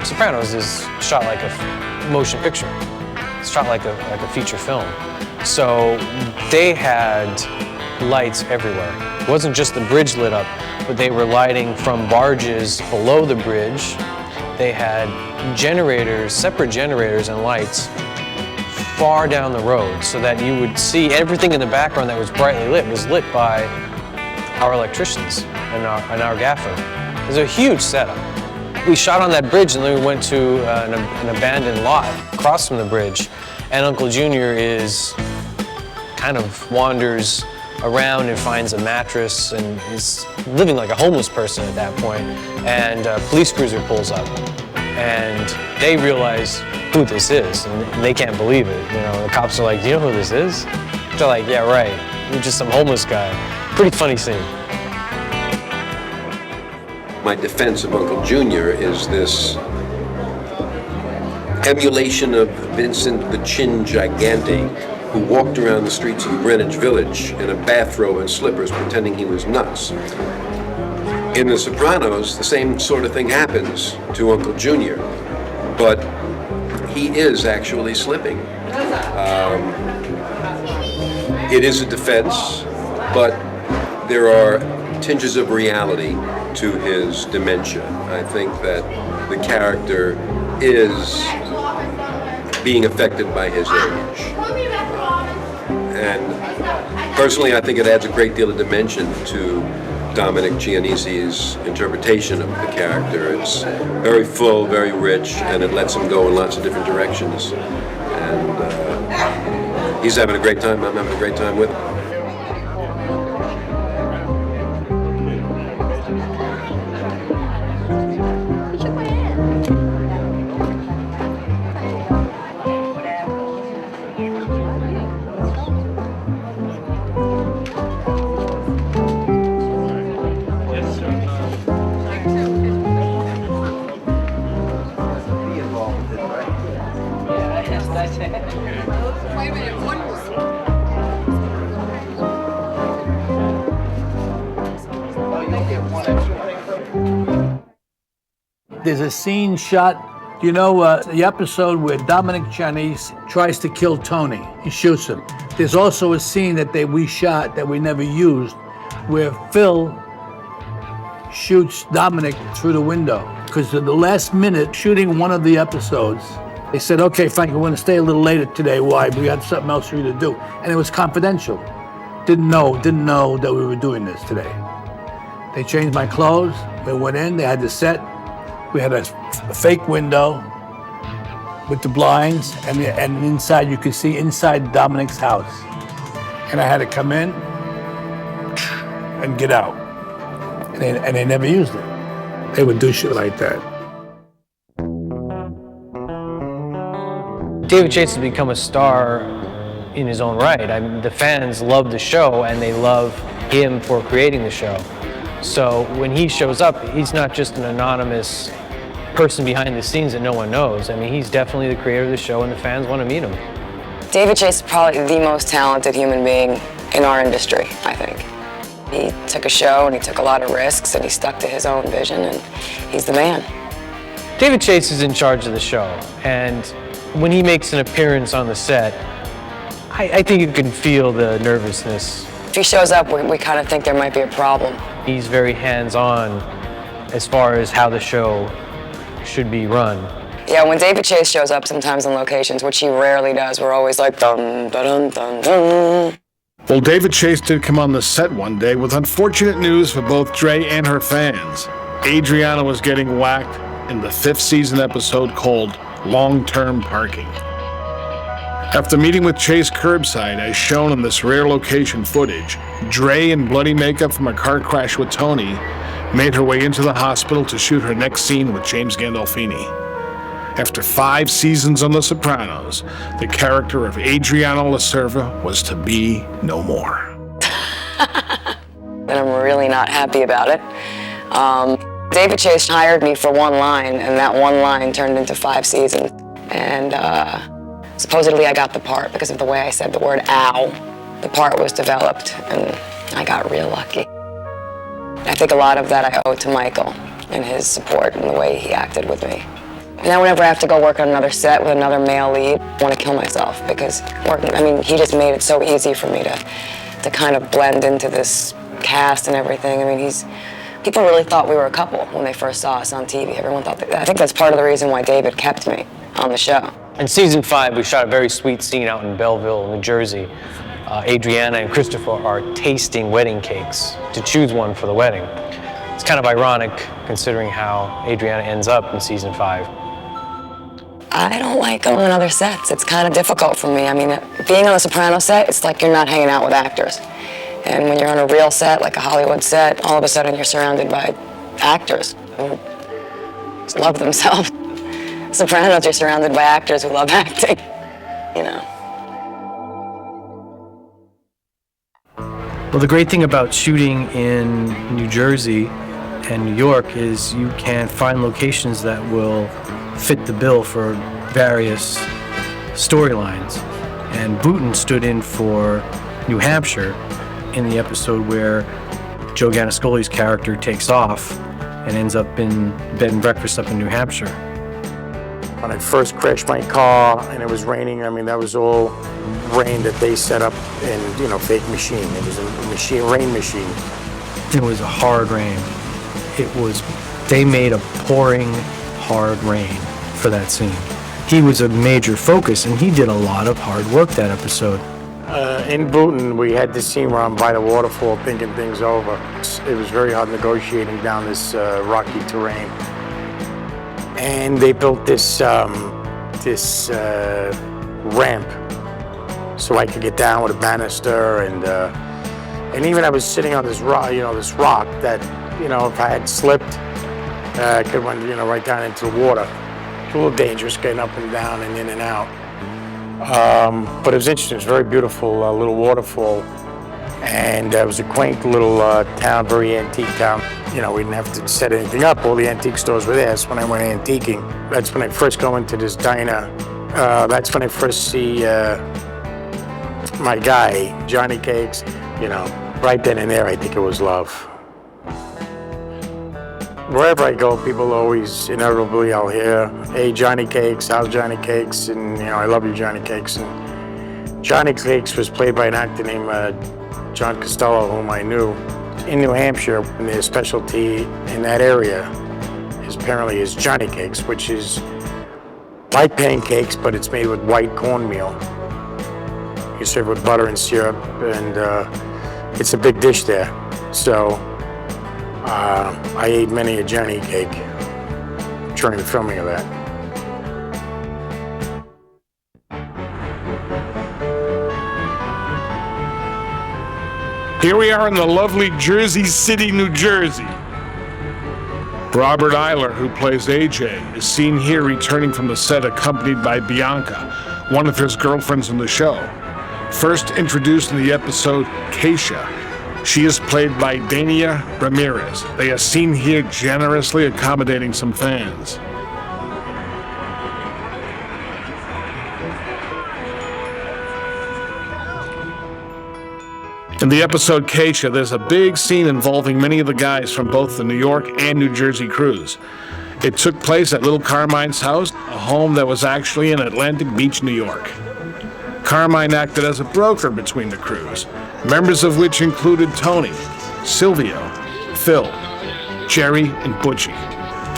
[SPEAKER 21] Sopranos is shot like a motion picture. It's shot like a feature film. So they had lights everywhere. It wasn't just the bridge lit up, but they were lighting from barges below the bridge. They had generators, separate generators and lights far down the road so that you would see everything in the background that was brightly lit was lit by our electricians and our gaffer. It was a huge setup. We shot on that bridge and then we went to an abandoned lot across from the bridge, and Uncle Junior kind of wanders around and finds a mattress and is living like a homeless person at that point, and a police cruiser pulls up and they realize who this is, and they can't believe it. You know, the cops are like, "Do you know who this is?" They're like, "Yeah, right. You're just some homeless guy." Pretty funny scene.
[SPEAKER 4] My defense of Uncle Junior is this emulation of Vincent the Chin Gigante, who walked around the streets of Greenwich Village in a bathrobe and slippers pretending he was nuts. In The Sopranos, the same sort of thing happens to Uncle Junior, but he is actually slipping. It is a defense, but there are tinges of reality to his dementia. I think that the character is being affected by his age. And personally, I think it adds a great deal of dimension to Dominic Chianese's interpretation of the character. It's very full, very rich, and it lets him go in lots of different directions. And he's having a great time. I'm having a great time with him.
[SPEAKER 22] There's a scene shot, you know, the episode where Dominic Chianese tries to kill Tony. He shoots him. There's also a scene that we shot that we never used, where Phil shoots Dominic through the window. Because at the last minute, shooting one of the episodes, they said, "Okay, Frank, we're going to stay a little later today. Why? We got something else for you to do." And it was confidential. Didn't know that we were doing this today. They changed my clothes. We went in. They had the set. We had a fake window with the blinds, and inside you could see inside Dominic's house. And I had to come in and get out. And they never used it. They would do shit like that.
[SPEAKER 21] David Chase has become a star in his own right. I mean, the fans love the show, and they love him for creating the show. So when he shows up, he's not just an anonymous person behind the scenes that no one knows. I mean, he's definitely the creator of the show, and the fans want to meet him.
[SPEAKER 5] David Chase is probably the most talented human being in our industry, I think. He took a show and he took a lot of risks and he stuck to his own vision, and he's the man.
[SPEAKER 21] David Chase is in charge of the show, and when he makes an appearance on the set, I think you can feel the nervousness.
[SPEAKER 5] If he shows up, we kind of think there might be a problem.
[SPEAKER 21] He's very hands-on as far as how the show should be run.
[SPEAKER 5] Yeah, when David Chase shows up sometimes in locations, which he rarely does, we're always like, dun, dun, dun, dun.
[SPEAKER 1] Well, David Chase did come on the set one day with unfortunate news for both Dre and her fans. Adriana was getting whacked in the 5th season episode called Long-Term Parking. After meeting with Chase curbside, as shown in this rare location footage, Dre, in bloody makeup from a car crash with Tony, made her way into the hospital to shoot her next scene with James Gandolfini. After 5 seasons on The Sopranos, the character of Adriana Lacerva was to be no more.
[SPEAKER 5] And I'm really not happy about it. David Chase hired me for one line, and that one line turned into 5 seasons. And supposedly I got the part because of the way I said the word ow. The part was developed, and I got real lucky. I think a lot of that I owe to Michael and his support and the way he acted with me. Now whenever I have to go work on another set with another male lead, I want to kill myself because he just made it so easy for me to kind of blend into this cast and everything. I mean, people really thought we were a couple when they first saw us on TV. Everyone thought that. I think that's part of the reason why David kept me on the show.
[SPEAKER 21] In season 5, we shot a very sweet scene out in Belleville, New Jersey. Adriana and Christopher are tasting wedding cakes to choose one for the wedding. It's kind of ironic considering how Adriana ends up in season 5.
[SPEAKER 5] I don't like going on other sets. It's kind of difficult for me. I mean, being on a Sopranos set, it's like you're not hanging out with actors. And when you're on a real set, like a Hollywood set, all of a sudden you're surrounded by actors who just love themselves. Sopranos, you're surrounded by actors who love acting, you know.
[SPEAKER 20] Well, the great thing about shooting in New Jersey and New York is you can find locations that will fit the bill for various storylines. And Booten stood in for New Hampshire in the episode where Joe Ganascoli's character takes off and ends up in bed and breakfast up in New Hampshire.
[SPEAKER 10] When I first crashed my car and it was raining, I mean, that was all rain that they set up in, fake machine. It was a rain machine.
[SPEAKER 20] It was a hard rain. They made a pouring hard rain for that scene. He was a major focus and he did a lot of hard work that episode.
[SPEAKER 10] In Booten, we had this scene where I'm by the waterfall thinking things over. It was very hard negotiating down this rocky terrain. And they built this ramp so I could get down with a banister, and even I was sitting on this rock, that, if I had slipped, I could went, right down into the water. It's a little dangerous getting up and down and in and out. But it was interesting. It was a very beautiful little waterfall, and it was a quaint little town, very antique town. We didn't have to set anything up. All the antique stores were there. That's when I went antiquing. That's when I first go into this diner. That's when I first see my guy, Johnny Cakes. Right then and there, I think it was love. Wherever I go, people always, inevitably, I'll hear, "Hey, Johnny Cakes, how's Johnny Cakes?" And, "I love you, Johnny Cakes." And Johnny Cakes was played by an actor named John Costello, whom I knew. In New Hampshire, and their specialty in that area is Johnny Cakes, which is like pancakes, but it's made with white cornmeal. You serve it with butter and syrup, and it's a big dish there. So I ate many a Johnny Cake during the filming of that.
[SPEAKER 1] Here we are in the lovely Jersey City, New Jersey. Robert Eiler, who plays AJ, is seen here returning from the set accompanied by Bianca, one of his girlfriends in the show. First introduced in the episode Keisha, she is played by Dania Ramirez. They are seen here generously accommodating some fans. In the episode Keisha, there's a big scene involving many of the guys from both the New York and New Jersey crews. It took place at Little Carmine's house, a home that was actually in Atlantic Beach, New York. Carmine acted as a broker between the crews, members of which included Tony, Silvio, Phil, Jerry, and Butchie.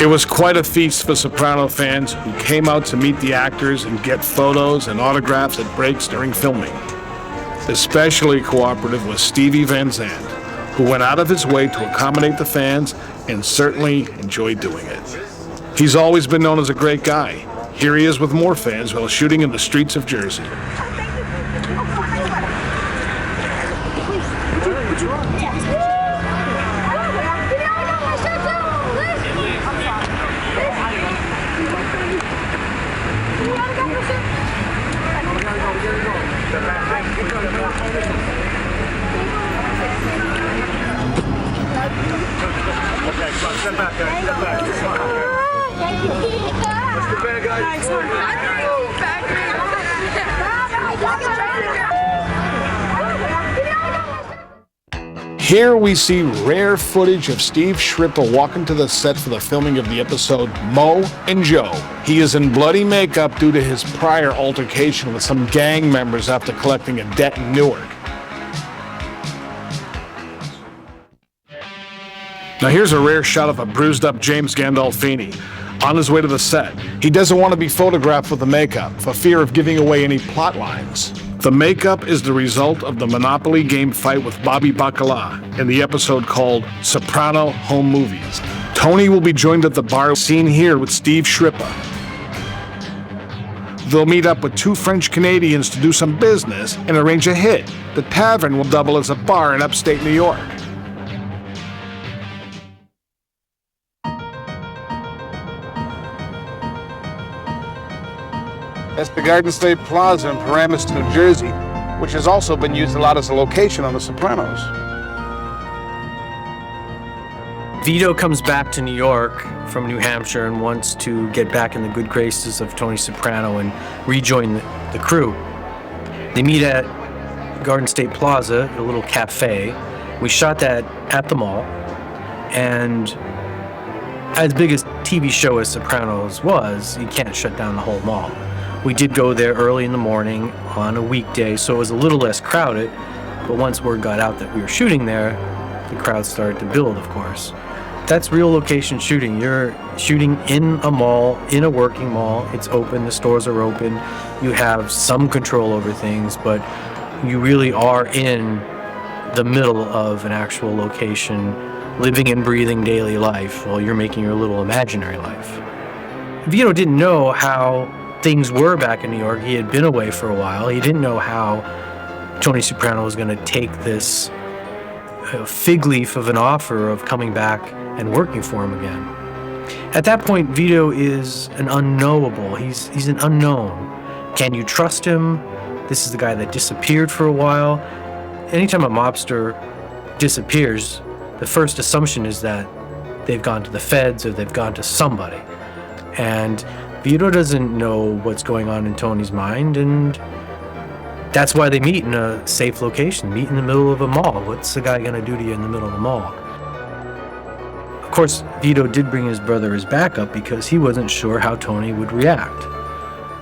[SPEAKER 1] It was quite a feast for Soprano fans who came out to meet the actors and get photos and autographs at breaks during filming. Especially cooperative was Stevie Van Zandt, who went out of his way to accommodate the fans and certainly enjoyed doing it. He's always been known as a great guy. Here he is with more fans while shooting in the streets of Jersey. Here we see rare footage of Steve Shripper walking to the set for the filming of the episode Mo and Joe. He is in bloody makeup due to his prior altercation with some gang members after collecting a debt in Newark. Now here's a rare shot of a bruised up James Gandolfini on his way to the set. He doesn't want to be photographed with the makeup for fear of giving away any plot lines. The makeup is the result of the Monopoly game fight with Bobby Bacala in the episode called Soprano Home Movies. Tony will be joined at the bar seen here with Steve Shripper. They'll meet up with two French Canadians to do some business and arrange a hit. The tavern will double as a bar in upstate New York. That's the Garden State Plaza in Paramus, New Jersey, which has also been used a lot as a location on The Sopranos.
[SPEAKER 20] Vito comes back to New York from New Hampshire and wants to get back in the good graces of Tony Soprano and rejoin the crew. They meet at Garden State Plaza, a little cafe. We shot that at the mall, and as big a TV show as Sopranos was, you can't shut down the whole mall. We did go there early in the morning on a weekday, so it was a little less crowded, but once word got out that we were shooting there, the crowd started to build, of course. That's real location shooting. You're shooting in a mall, in a working mall. It's open, the stores are open. You have some control over things, but you really are in the middle of an actual location, living and breathing daily life while you're making your little imaginary life. Vito didn't know how things were back in New York. He had been away for a while. He didn't know how Tony Soprano was going to take this fig leaf of an offer of coming back and working for him again. At that point, Vito is an unknowable. He's an unknown. Can you trust him? This is the guy that disappeared for a while. Anytime a mobster disappears, the first assumption is that they've gone to the feds or they've gone to somebody. And Vito doesn't know what's going on in Tony's mind, and that's why they meet in a safe location, meet in the middle of a mall. What's the guy gonna do to you in the middle of the mall? Of course, Vito did bring his brother as backup because he wasn't sure how Tony would react.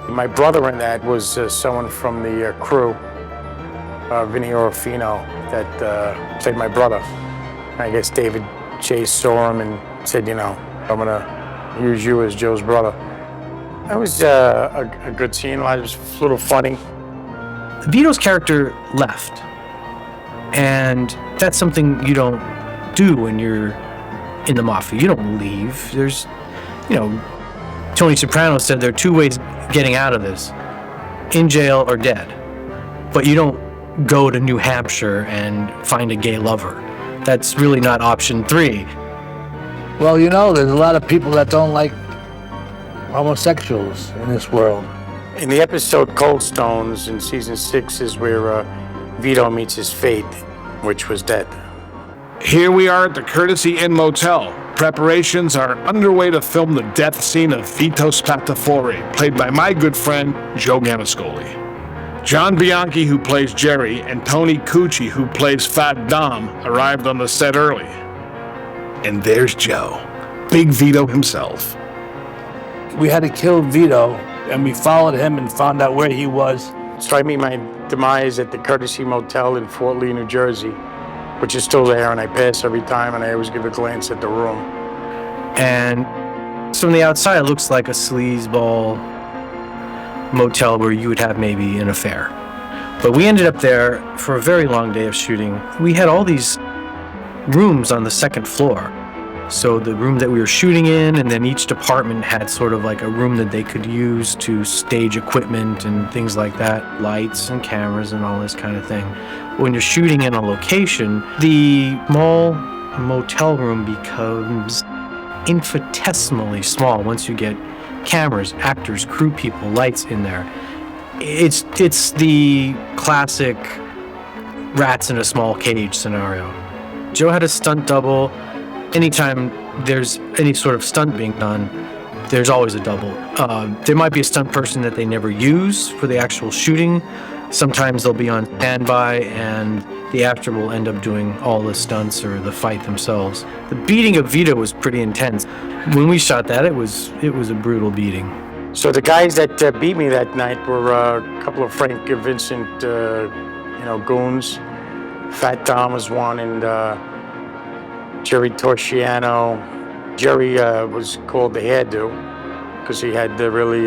[SPEAKER 10] My brother in that was someone from the crew, Vinny Orofino, that played my brother. I guess David Chase saw him and said, you know, I'm gonna use you as Joe's brother. That was a good scene. It was a little funny.
[SPEAKER 20] Vito's character left, and that's something you don't do when you're in the mafia. You don't leave. There's, you know, Tony Soprano said there are two ways getting out of this: in jail or dead. But you don't go to New Hampshire and find a gay lover. That's really not option 3.
[SPEAKER 22] Well, you know, there's a lot of people that don't like homosexuals in this world.
[SPEAKER 10] In the episode Cold Stones in season 6 is where Vito meets his fate, which was death.
[SPEAKER 1] Here we are at the Courtesy Inn Motel. Preparations are underway to film the death scene of Vito Spatafore, played by my good friend, Joe Gamascoli. John Bianchi, who plays Jerry, and Tony Cucci, who plays Fat Dom, arrived on the set early. And there's Joe, Big Vito himself.
[SPEAKER 22] We had to kill Vito, and we followed him and found out where he was.
[SPEAKER 10] So I meet my demise at the Courtesy Motel in Fort Lee, New Jersey. which is still there, and I pass every time, and I always give a glance at the room.
[SPEAKER 20] And so from the outside, it looks like a sleazeball motel where you would have maybe an affair. But we ended up there for a very long day of shooting. We had all these rooms on the second floor. So the room that we were shooting in, and then each department had sort of like a room that they could use to stage equipment and things like that, lights and cameras and all this kind of thing. When you're shooting in a location, the small motel room becomes infinitesimally small once you get cameras, actors, crew people, lights in there. It's the classic rats in a small cage scenario. Joe had a stunt double. Anytime there's any sort of stunt being done, there's always a double. There might be a stunt person that they never use for the actual shooting. Sometimes they'll be on standby and the actor will end up doing all the stunts or the fight themselves. The beating of Vito was pretty intense. When we shot that, it was a brutal beating.
[SPEAKER 10] So the guys that beat me that night were a couple of Frank Vincent, goons. Fat Tom was one, and Jerry Torchiano. Jerry was called the hairdo because he had really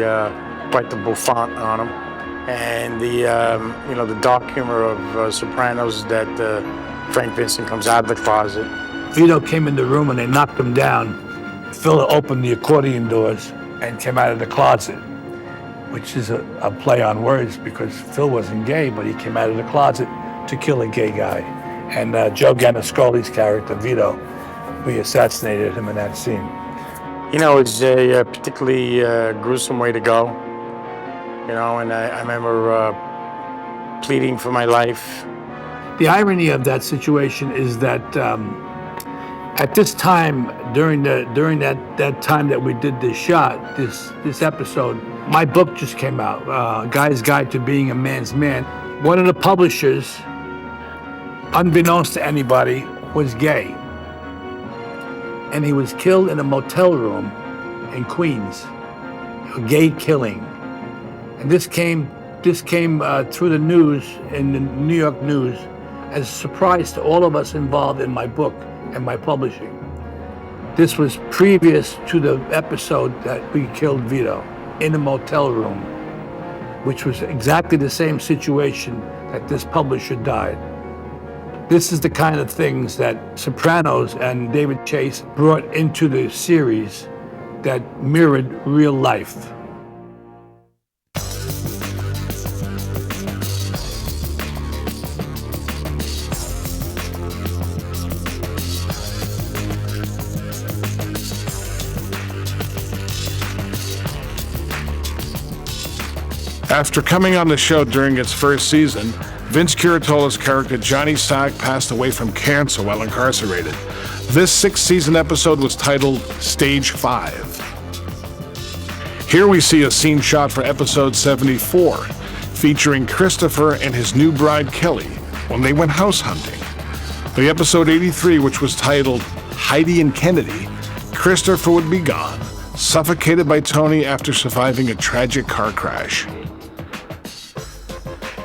[SPEAKER 10] quite the bouffant on him. And the dark humor of Sopranos that Frank Vincent comes out of the closet.
[SPEAKER 22] Vito came in the room and they knocked him down. Phil opened the accordion doors and came out of the closet, which is a play on words because Phil wasn't gay, but he came out of the closet to kill a gay guy. And Joe Gandolfini's character, Vito, we assassinated him in that scene.
[SPEAKER 10] It's a particularly gruesome way to go. And I remember pleading for my life.
[SPEAKER 22] The irony of that situation is that at this time, during that time that we did this shot, this episode, my book just came out, Guy's Guide to Being a Man's Man. One of the publishers, unbeknownst to anybody, was gay. And he was killed in a motel room in Queens, a gay killing. And this came through the news, in the New York news, as a surprise to all of us involved in my book and my publishing. This was previous to the episode that we killed Vito in a motel room, which was exactly the same situation that this publisher died. This is the kind of things that Sopranos and David Chase brought into the series that mirrored real life.
[SPEAKER 1] After coming on the show during its first season, Vince Curatolo's character Johnny Sack passed away from cancer while incarcerated. This sixth-season episode was titled Stage 5. Here we see a scene shot for episode 74, featuring Christopher and his new bride Kelly when they went house hunting. The episode 83, which was titled Heidi and Kennedy, Christopher would be gone, suffocated by Tony after surviving a tragic car crash.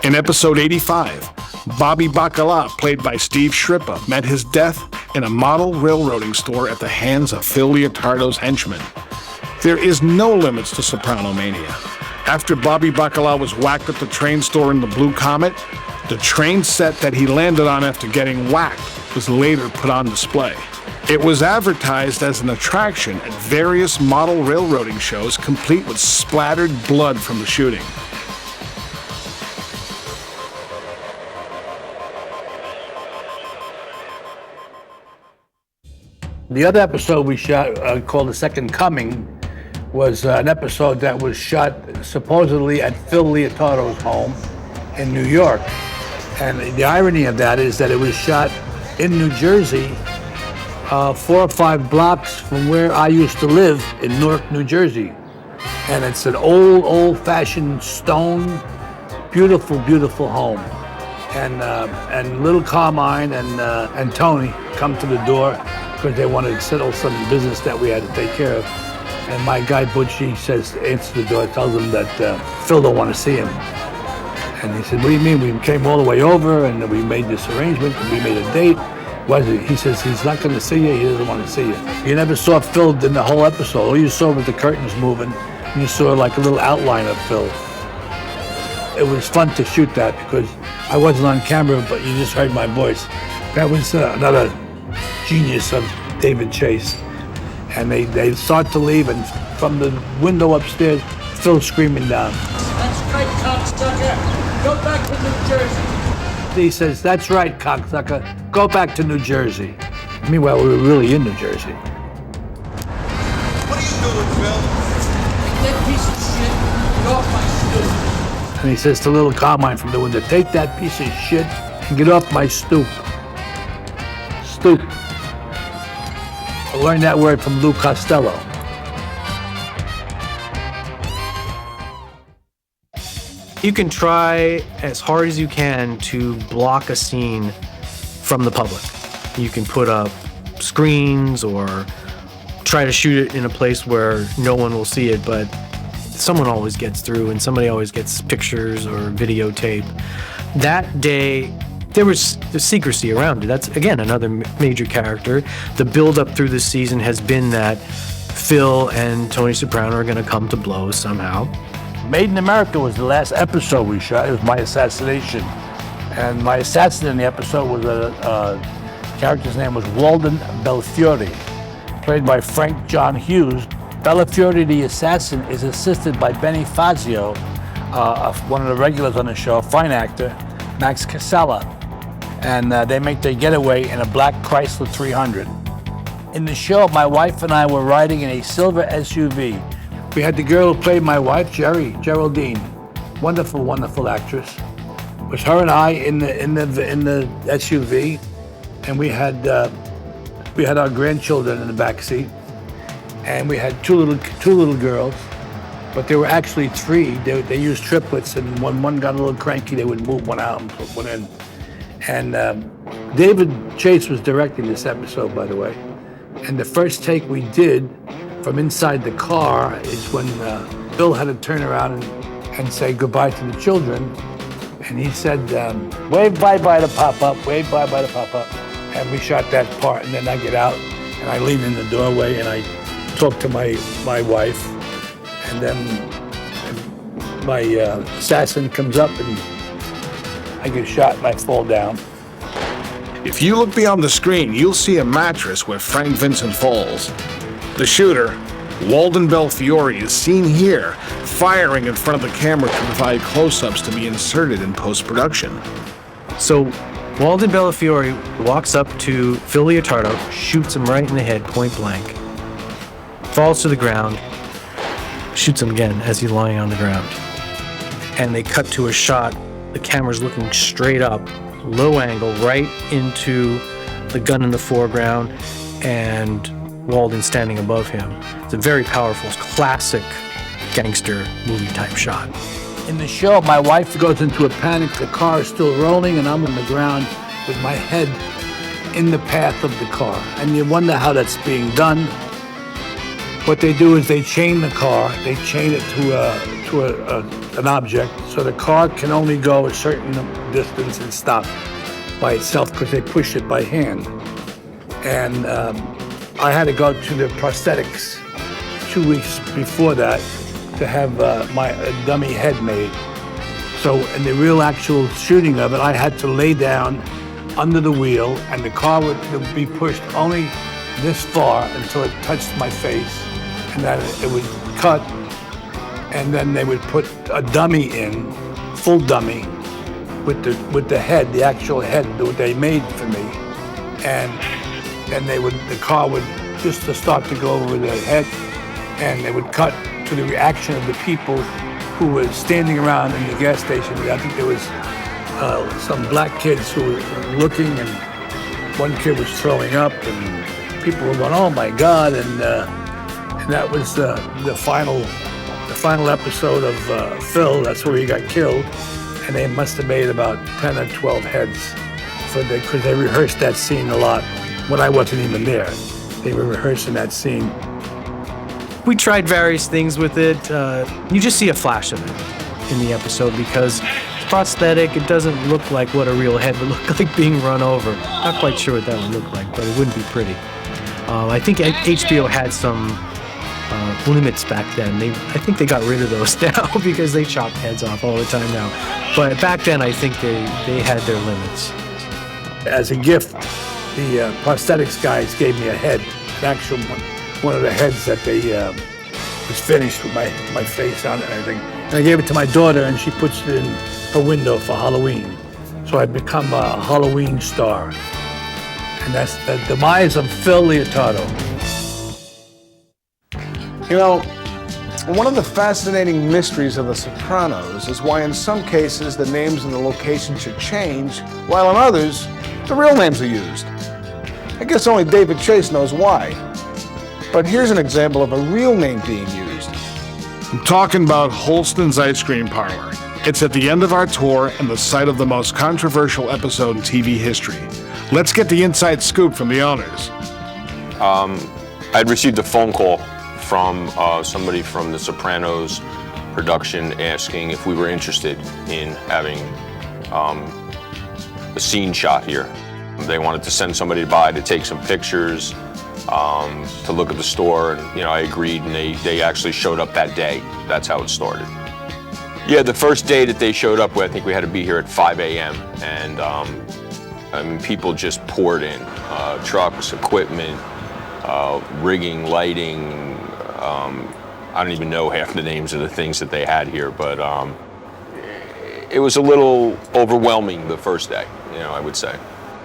[SPEAKER 1] In episode 85, Bobby Bacala, played by Steve Shrippa, met his death in a model railroading store at the hands of Phil Leotardo's henchmen. There is no limits to Soprano mania. After Bobby Bacala was whacked at the train store in the Blue Comet, the train set that he landed on after getting whacked was later put on display. It was advertised as an attraction at various model railroading shows, complete with splattered blood from the shooting.
[SPEAKER 22] The other episode we shot, called The Second Coming, was an episode that was shot supposedly at Phil Leotardo's home in New York. And the irony of that is that it was shot in New Jersey, 4 or 5 blocks from where I used to live in Newark, New Jersey. And it's an old-fashioned stone, beautiful, beautiful home. And little Carmine and Tony come to the door because they wanted to settle some business that we had to take care of. And my guy Butchie answers the door, tells him that Phil don't want to see him. And he said, what do you mean? We came all the way over and we made this arrangement and we made a date. Was he? He says he's not going to see you. He doesn't want to see you. You never saw Phil in the whole episode. All you saw was the curtains moving, and you saw like a little outline of Phil. It was fun to shoot that because I wasn't on camera, but you just heard my voice. That was another genius of David Chase. And they start to leave, and from the window upstairs, Phil's screaming down.
[SPEAKER 8] That's right, cocksucker. Go back to New Jersey.
[SPEAKER 22] He says, "That's right, cocksucker. Go back to New Jersey." Meanwhile, we were really in New Jersey.
[SPEAKER 8] What are you doing, Phil? That piece of shit. Get off my stoop.
[SPEAKER 22] And he says to little Carmine from the window, "Take that piece of shit and get off my stoop." Stoop. I learned that word from Lou Costello.
[SPEAKER 20] You can try as hard as you can to block a scene from the public. You can put up screens or try to shoot it in a place where no one will see it, but someone always gets through and somebody always gets pictures or videotape. That day, there was the secrecy around it. That's, again, another major character. The build-up through the season has been that Phil and Tony Soprano are going to come to blows somehow.
[SPEAKER 22] Made in America was the last episode we shot. It was my assassination. And my assassin in the episode was a character's name was Walden Belfiore, played by Frank John Hughes. Belfiore, the assassin, is assisted by Benny Fazio, one of the regulars on the show, a fine actor, Max Casella. And they make their getaway in a black Chrysler 300. In the show, my wife and I were riding in a silver SUV. We had the girl who played my wife, Geraldine, wonderful, wonderful actress. It was her and I in the SUV, and we had our grandchildren in the back seat, and we had two little girls, but there were actually three. They used triplets, and when one got a little cranky, they would move one out and put one in. And David Chase was directing this episode, by the way. And the first take we did from inside the car is when Bill had to turn around and say goodbye to the children. And he said, wave bye-bye to Pop-Up, wave bye-bye to Pop-Up. And we shot that part, and then I get out, and I lean in the doorway, and I talk to my wife. And then my assassin comes up, and I get shot, and I fall down.
[SPEAKER 1] If you look beyond the screen, you'll see a mattress where Frank Vincent falls. The shooter, Walden Belfiore, is seen here, firing in front of the camera to provide close-ups to be inserted in post-production.
[SPEAKER 20] So Walden Belfiore walks up to Phil Leotardo, shoots him right in the head, point blank, falls to the ground, shoots him again as he's lying on the ground. And they cut to a shot, the camera's looking straight up, low angle, right into the gun in the foreground, and Walden standing above him. It's a very powerful, classic gangster movie type shot.
[SPEAKER 22] In the show, my wife goes into a panic. The car is still rolling, and I'm on the ground with my head in the path of the car. And you wonder how that's being done. What they do is they chain the car. They chain it to an object, so the car can only go a certain distance and stop by itself because they push it by hand. And I had to go to the prosthetics 2 weeks before that to have my dummy head made. So in the real actual shooting of it, I had to lay down under the wheel, and the car would be pushed only this far until it touched my face, and then it would cut, and then they would put a dummy in, full dummy, with the head, the actual head that they made for me, and the car would just to start to go over the head, and they would cut to the reaction of the people who were standing around in the gas station. I think there was some black kids who were looking, and one kid was throwing up, and people were going, "Oh my God!" And that was the final episode of Phil. That's where he got killed, and they must have made about 10 or 12 heads because they rehearsed that scene a lot when I wasn't even there. They were rehearsing that scene.
[SPEAKER 20] We tried various things with it. You just see a flash of it in the episode because prosthetic. It doesn't look like what a real head would look like being run over. Not quite sure what that would look like, but it wouldn't be pretty. I think HBO had some limits back then. I think they got rid of those now because they chop heads off all the time now. But back then, I think they had their limits.
[SPEAKER 22] As a gift, the prosthetics guys gave me a head, an actual one of the heads that they was finished with my face on it and everything. And I gave it to my daughter, and she puts it in her window for Halloween. So I've become a Halloween star. And that's the demise of Phil Leotardo.
[SPEAKER 1] You know, one of the fascinating mysteries of The Sopranos is why in some cases the names and the locations should change, while in others, the real names are used. I guess only David Chase knows why. But here's an example of a real name being used. I'm talking about Holston's Ice Cream Parlor. It's at the end of our tour and the site of the most controversial episode in TV history. Let's get the inside scoop from the owners.
[SPEAKER 13] I'd received a phone call from somebody from the Sopranos production asking if we were interested in having a scene shot here. They wanted to send somebody by to take some pictures, to look at the store, and I agreed, and they actually showed up that day. That's how it started. Yeah, the first day that they showed up, I think we had to be here at 5 a.m. and I mean, people just poured in, trucks, equipment, rigging, lighting. I don't even know half the names of the things that they had here, but it was a little overwhelming the first day, I would say.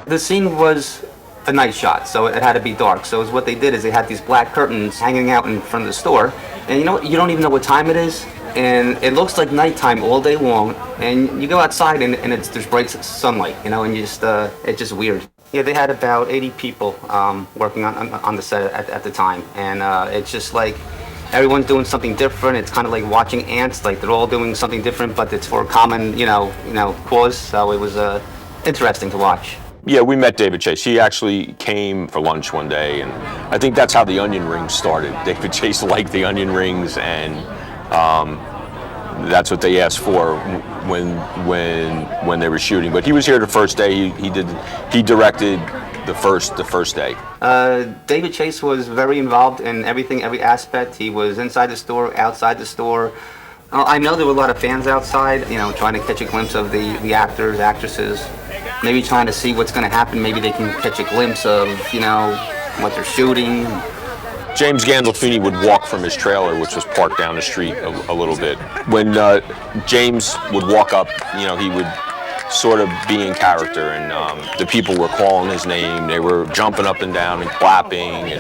[SPEAKER 15] The scene was a night shot, so it had to be dark. So what they did is they had these black curtains hanging out in front of the store, and you don't even know what time it is, and it looks like nighttime all day long, and you go outside and there's bright sunlight, and it's just weird. Yeah, they had about 80 people working on the set at the time, and it's just like everyone's doing something different. It's kind of like watching ants, like they're all doing something different, but it's for a common, cause. So it was interesting to watch.
[SPEAKER 13] Yeah, we met David Chase. He actually came for lunch one day, and I think that's how the onion rings started. David Chase liked the onion rings, and that's what they asked for when they were shooting. But he was here the first day. He directed the first day.
[SPEAKER 15] David Chase was very involved in everything, every aspect. He was inside the store, outside the store. I know there were a lot of fans outside, trying to catch a glimpse of the actors, actresses, maybe trying to see what's going to happen. Maybe they can catch a glimpse of, what they're shooting.
[SPEAKER 13] James Gandolfini would walk from his trailer, which was parked down the street a little bit. When James would walk up, he would sort of be in character, and the people were calling his name. They were jumping up and down and clapping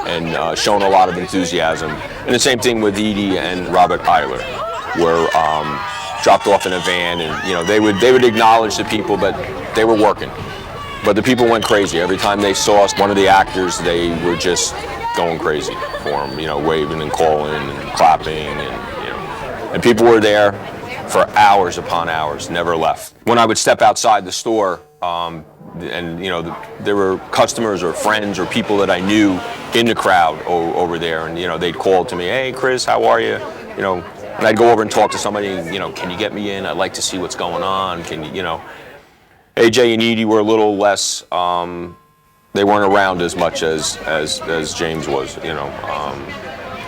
[SPEAKER 13] and showing a lot of enthusiasm. And the same thing with Edie and Robert Eiler were dropped off in a van, and they would acknowledge the people, but they were working. But the people went crazy. Every time they saw us, one of the actors, they were just going crazy for him, waving and calling and clapping, and people were there for hours upon hours, never left. When I would step outside the store, and there were customers or friends or people that I knew in the crowd over there, and they'd call to me, "Hey, Chris, how are you?" And I'd go over and talk to somebody, "Can you get me in? I'd like to see what's going on. Can you?" AJ and Edie were a little less. They weren't around as much as James was.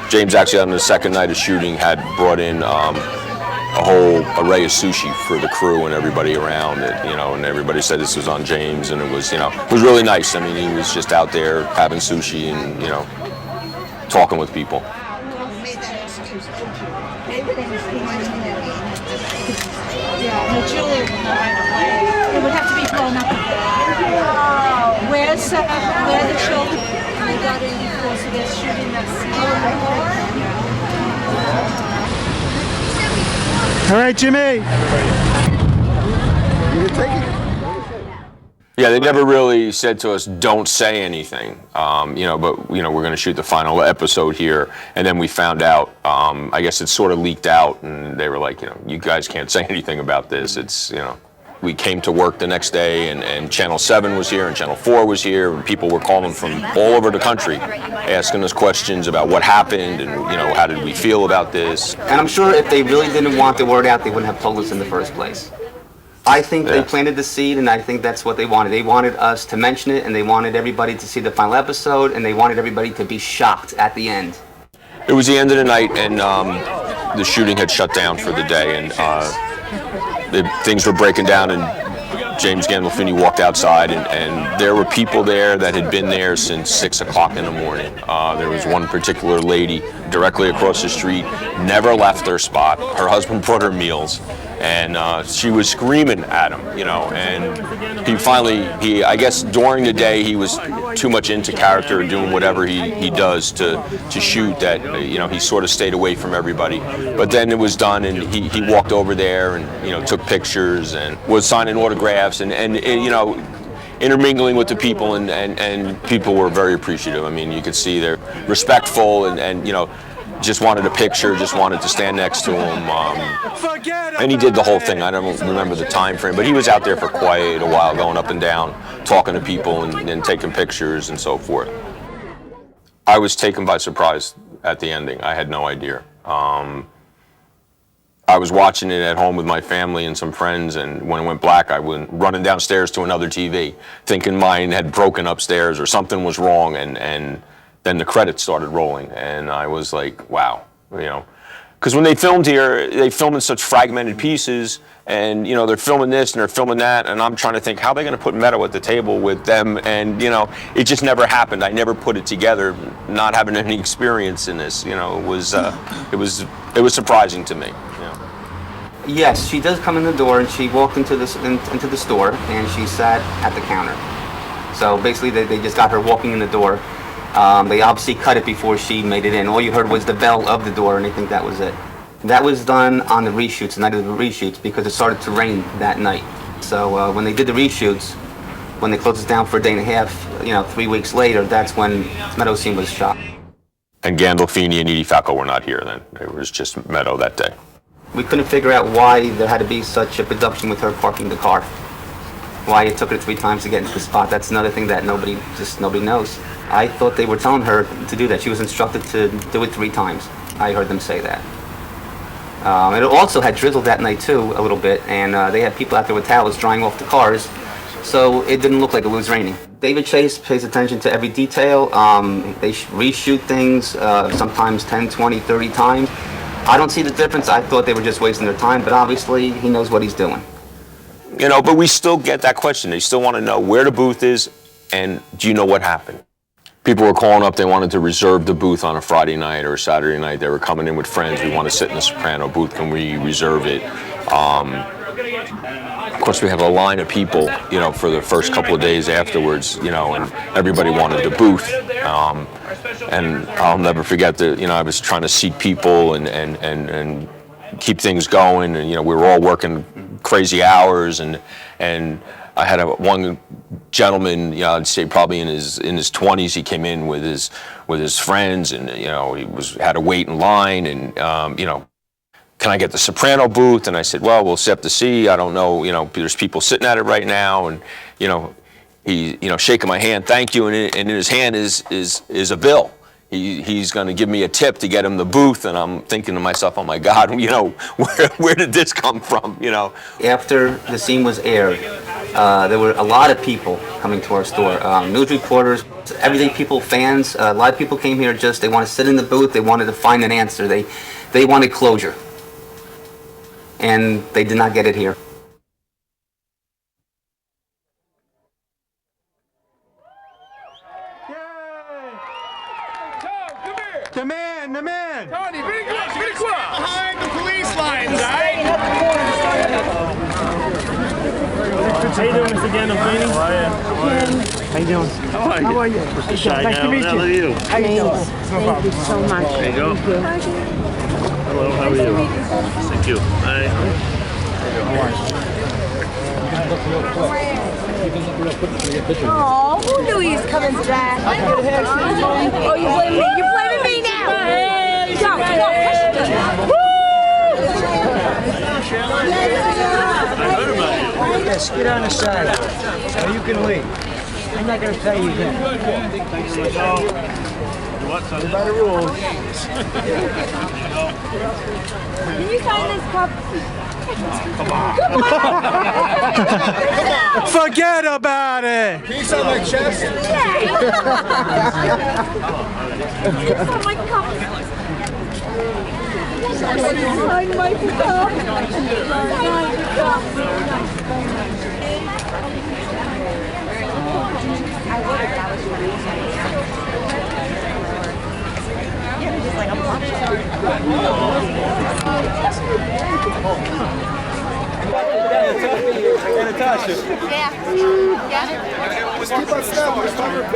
[SPEAKER 13] James actually on the second night of shooting had brought in a whole array of sushi for the crew and everybody around it, and everybody said this was on James, and it was really nice. I mean, he was just out there having sushi and talking with people.
[SPEAKER 2] It would have to be blown up. Where are the children? I got in before, so they're shooting that scene.
[SPEAKER 1] All right, Jimmy.
[SPEAKER 13] Yeah, they never really said to us, "Don't say anything," but we're going to shoot the final episode here, and then we found out. I guess it sort of leaked out, and they were like, "You guys can't say anything about this." It's We came to work the next day, and Channel 7 was here, and Channel 4 was here, and people were calling from all over the country, asking us questions about what happened, and how did we feel about this.
[SPEAKER 15] And I'm sure if they really didn't want the word out, they wouldn't have told us in the first place. I think they planted the seed, and I think that's what they wanted. They wanted us to mention it, and they wanted everybody to see the final episode, and they wanted everybody to be shocked at the end.
[SPEAKER 13] It was the end of the night, and the shooting had shut down for the day, and things were breaking down, and James Gandolfini walked outside, and there were people there that had been there since 6 o'clock in the morning. There was one particular lady directly across the street, never left her spot. Her husband brought her meals, and she was screaming at him, you know, and I guess during the day he was too much into character, doing whatever he does to shoot, that, you know, he sort of stayed away from everybody. But then it was done, and he walked over there and, you know, took pictures and was signing autographs and you know, intermingling with the people, and people were very appreciative. I mean, you could see they're respectful and you know, just wanted a picture, just wanted to stand next to him. And he did the whole thing. I don't remember the time frame, but he was out there for quite a while, going up and down, talking to people and taking pictures and so forth. I was taken by surprise at the ending. I had no idea. I was watching it at home with my family and some friends, and when it went black, I went running downstairs to another TV, thinking mine had broken upstairs or something was wrong, and then the credits started rolling, and I was like, wow, you know. Because when they filmed here, they film in such fragmented pieces, and, you know, they're filming this and they're filming that, and I'm trying to think, how are they going to put Meadow at the table with them? And, you know, it just never happened. I never put it together, not having any experience in this. You know, it was surprising to me. You know.
[SPEAKER 15] Yes, she does come in the door, and she walked into the store, and she sat at the counter. So basically, they just got her walking in the door. They obviously cut it before she made it in. All you heard was the bell of the door, and I think that was it. That was done on the reshoots, the night of the reshoots, because it started to rain that night. So when they did the reshoots, when they closed it down for a day and a half, you know, 3 weeks later, that's when Meadow scene was shot.
[SPEAKER 13] And Gandolfini and Edie Falco were not here then. It was just Meadow that day.
[SPEAKER 15] We couldn't figure out why there had to be such a production with her parking the car. Why it took her 3 times to get into the spot. That's another thing that nobody knows. I thought they were telling her to do that. She was instructed to do it 3 times. I heard them say that. It also had drizzled that night too, a little bit, and they had people out there with towels drying off the cars, so it didn't look like it was raining. David Chase pays attention to every detail. They reshoot things sometimes 10, 20, 30 times. I don't see the difference. I thought they were just wasting their time, but obviously he knows what he's doing.
[SPEAKER 13] You know, but we still get that question. They still want to know where the booth is, and do you know what happened? People were calling up, they wanted to reserve the booth on a Friday night or a Saturday night. They were coming in with friends. We want to sit in the Soprano booth. Can we reserve it? Of course, we have a line of people, you know, for the first couple of days afterwards, you know, and everybody wanted the booth. And I'll never forget that, you know, I was trying to seat people and keep things going. And, you know, we were all working crazy hours, and I had one gentleman, you know, I'd say probably in his 20s. He came in with his friends, and, you know, he had to wait in line, and you know, can I get the Soprano booth? And I said, well, we'll have to see. I don't know. You know, there's people sitting at it right now, and, you know, he, you know, shaking my hand, thank you, and in his hand is a bill. He's going to give me a tip to get him the booth, and I'm thinking to myself, oh my God, you know, where did this come from, you know?
[SPEAKER 15] After the scene was aired, there were a lot of people coming to our store, news reporters, everyday people, fans. A lot of people came here they want to sit in the booth, they wanted to find an answer, they wanted closure, and they did not get it here.
[SPEAKER 12] The man! Tony, pretty cool! Behind the police lines, right? How you doing, Mr. Gandolfini? How are you? How you doing? How are you? Mr. Shy, nice to meet you. How are you? How you doing? Thank you so much. There you go. Thank you. Hello, how are you? Thank you. Hi.
[SPEAKER 2] Oh, who knew he was coming back? Oh, you blaming me? You're blaming me now! Go,
[SPEAKER 12] Yes, get on the side. Now you can leave. I'm not going to tell you again. what? So by the rules.
[SPEAKER 2] Can you sign this cup?
[SPEAKER 12] Come on.
[SPEAKER 11] Forget about it.
[SPEAKER 12] Can you sign my chest?
[SPEAKER 2] Yeah. Kiss on my cup. Sign my cup.
[SPEAKER 11] Natasha.
[SPEAKER 2] Yeah.
[SPEAKER 12] Let's keep on snapping. Let's talk about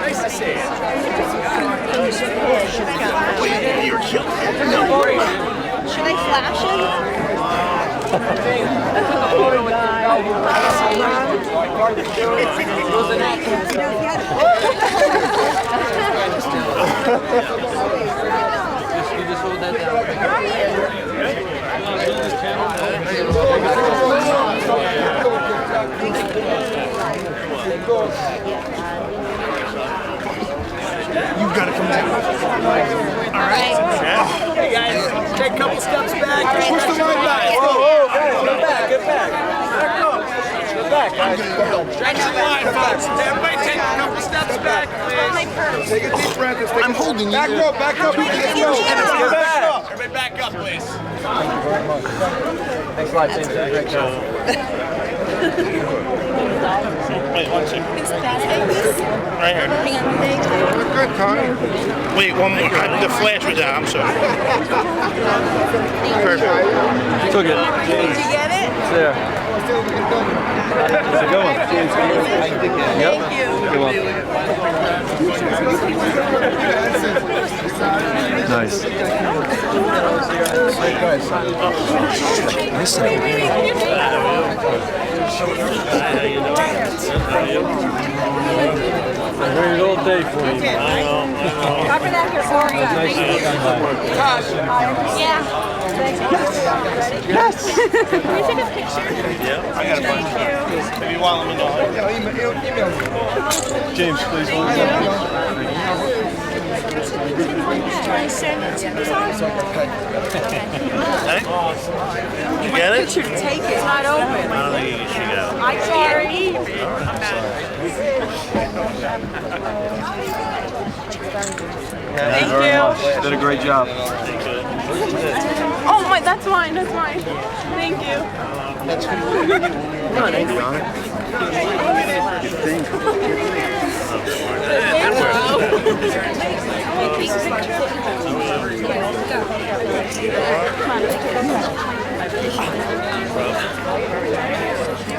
[SPEAKER 2] Nice to see you. Should I flash it?
[SPEAKER 8] You just hold that down.
[SPEAKER 12] You've got to come back. All right. Hey guys, take a couple steps back. Push the line back. Whoa, guys, get back. Get back, guys. Stretch the line, folks. Everybody take a couple steps back, please. Take a deep breath. I'm holding you. Back up, back up. Let's go. Get back. Everybody back up, please.
[SPEAKER 11] Thank you very much. Thanks a lot, James. Great job.
[SPEAKER 12] Wait, one second.
[SPEAKER 2] It's fast like this.
[SPEAKER 12] Right here. Good, Connie. Wait, one more. The flash was out. I'm sorry. Perfect.
[SPEAKER 11] Took it.
[SPEAKER 2] Did you get it?
[SPEAKER 11] It's there. It's a good one. Yep. Good one. Nice. I waited all day for you.
[SPEAKER 2] Cover that here for you. Yeah.
[SPEAKER 11] Yes.
[SPEAKER 2] Can we take a picture?
[SPEAKER 12] Yeah, I got a bunch. If you want, let me know. Email me.
[SPEAKER 11] James, please hold it up.
[SPEAKER 2] Can I send it to you?
[SPEAKER 12] You get it?
[SPEAKER 2] Picture to take it. It's not open.
[SPEAKER 12] I don't think you should go.
[SPEAKER 2] I can't eat.
[SPEAKER 11] Thank you very much. Did a great job.
[SPEAKER 2] Oh my, that's mine. That's mine. Thank you.
[SPEAKER 11] Come on, Adriana. Good thing.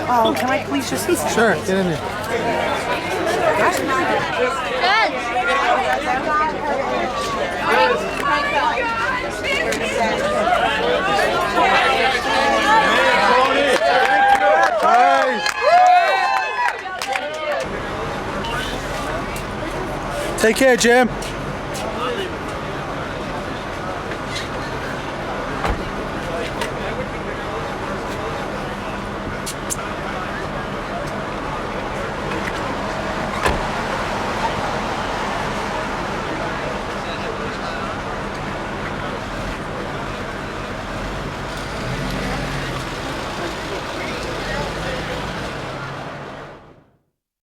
[SPEAKER 2] Oh, can I please just...
[SPEAKER 11] Sure, get in there. Take care, Jim.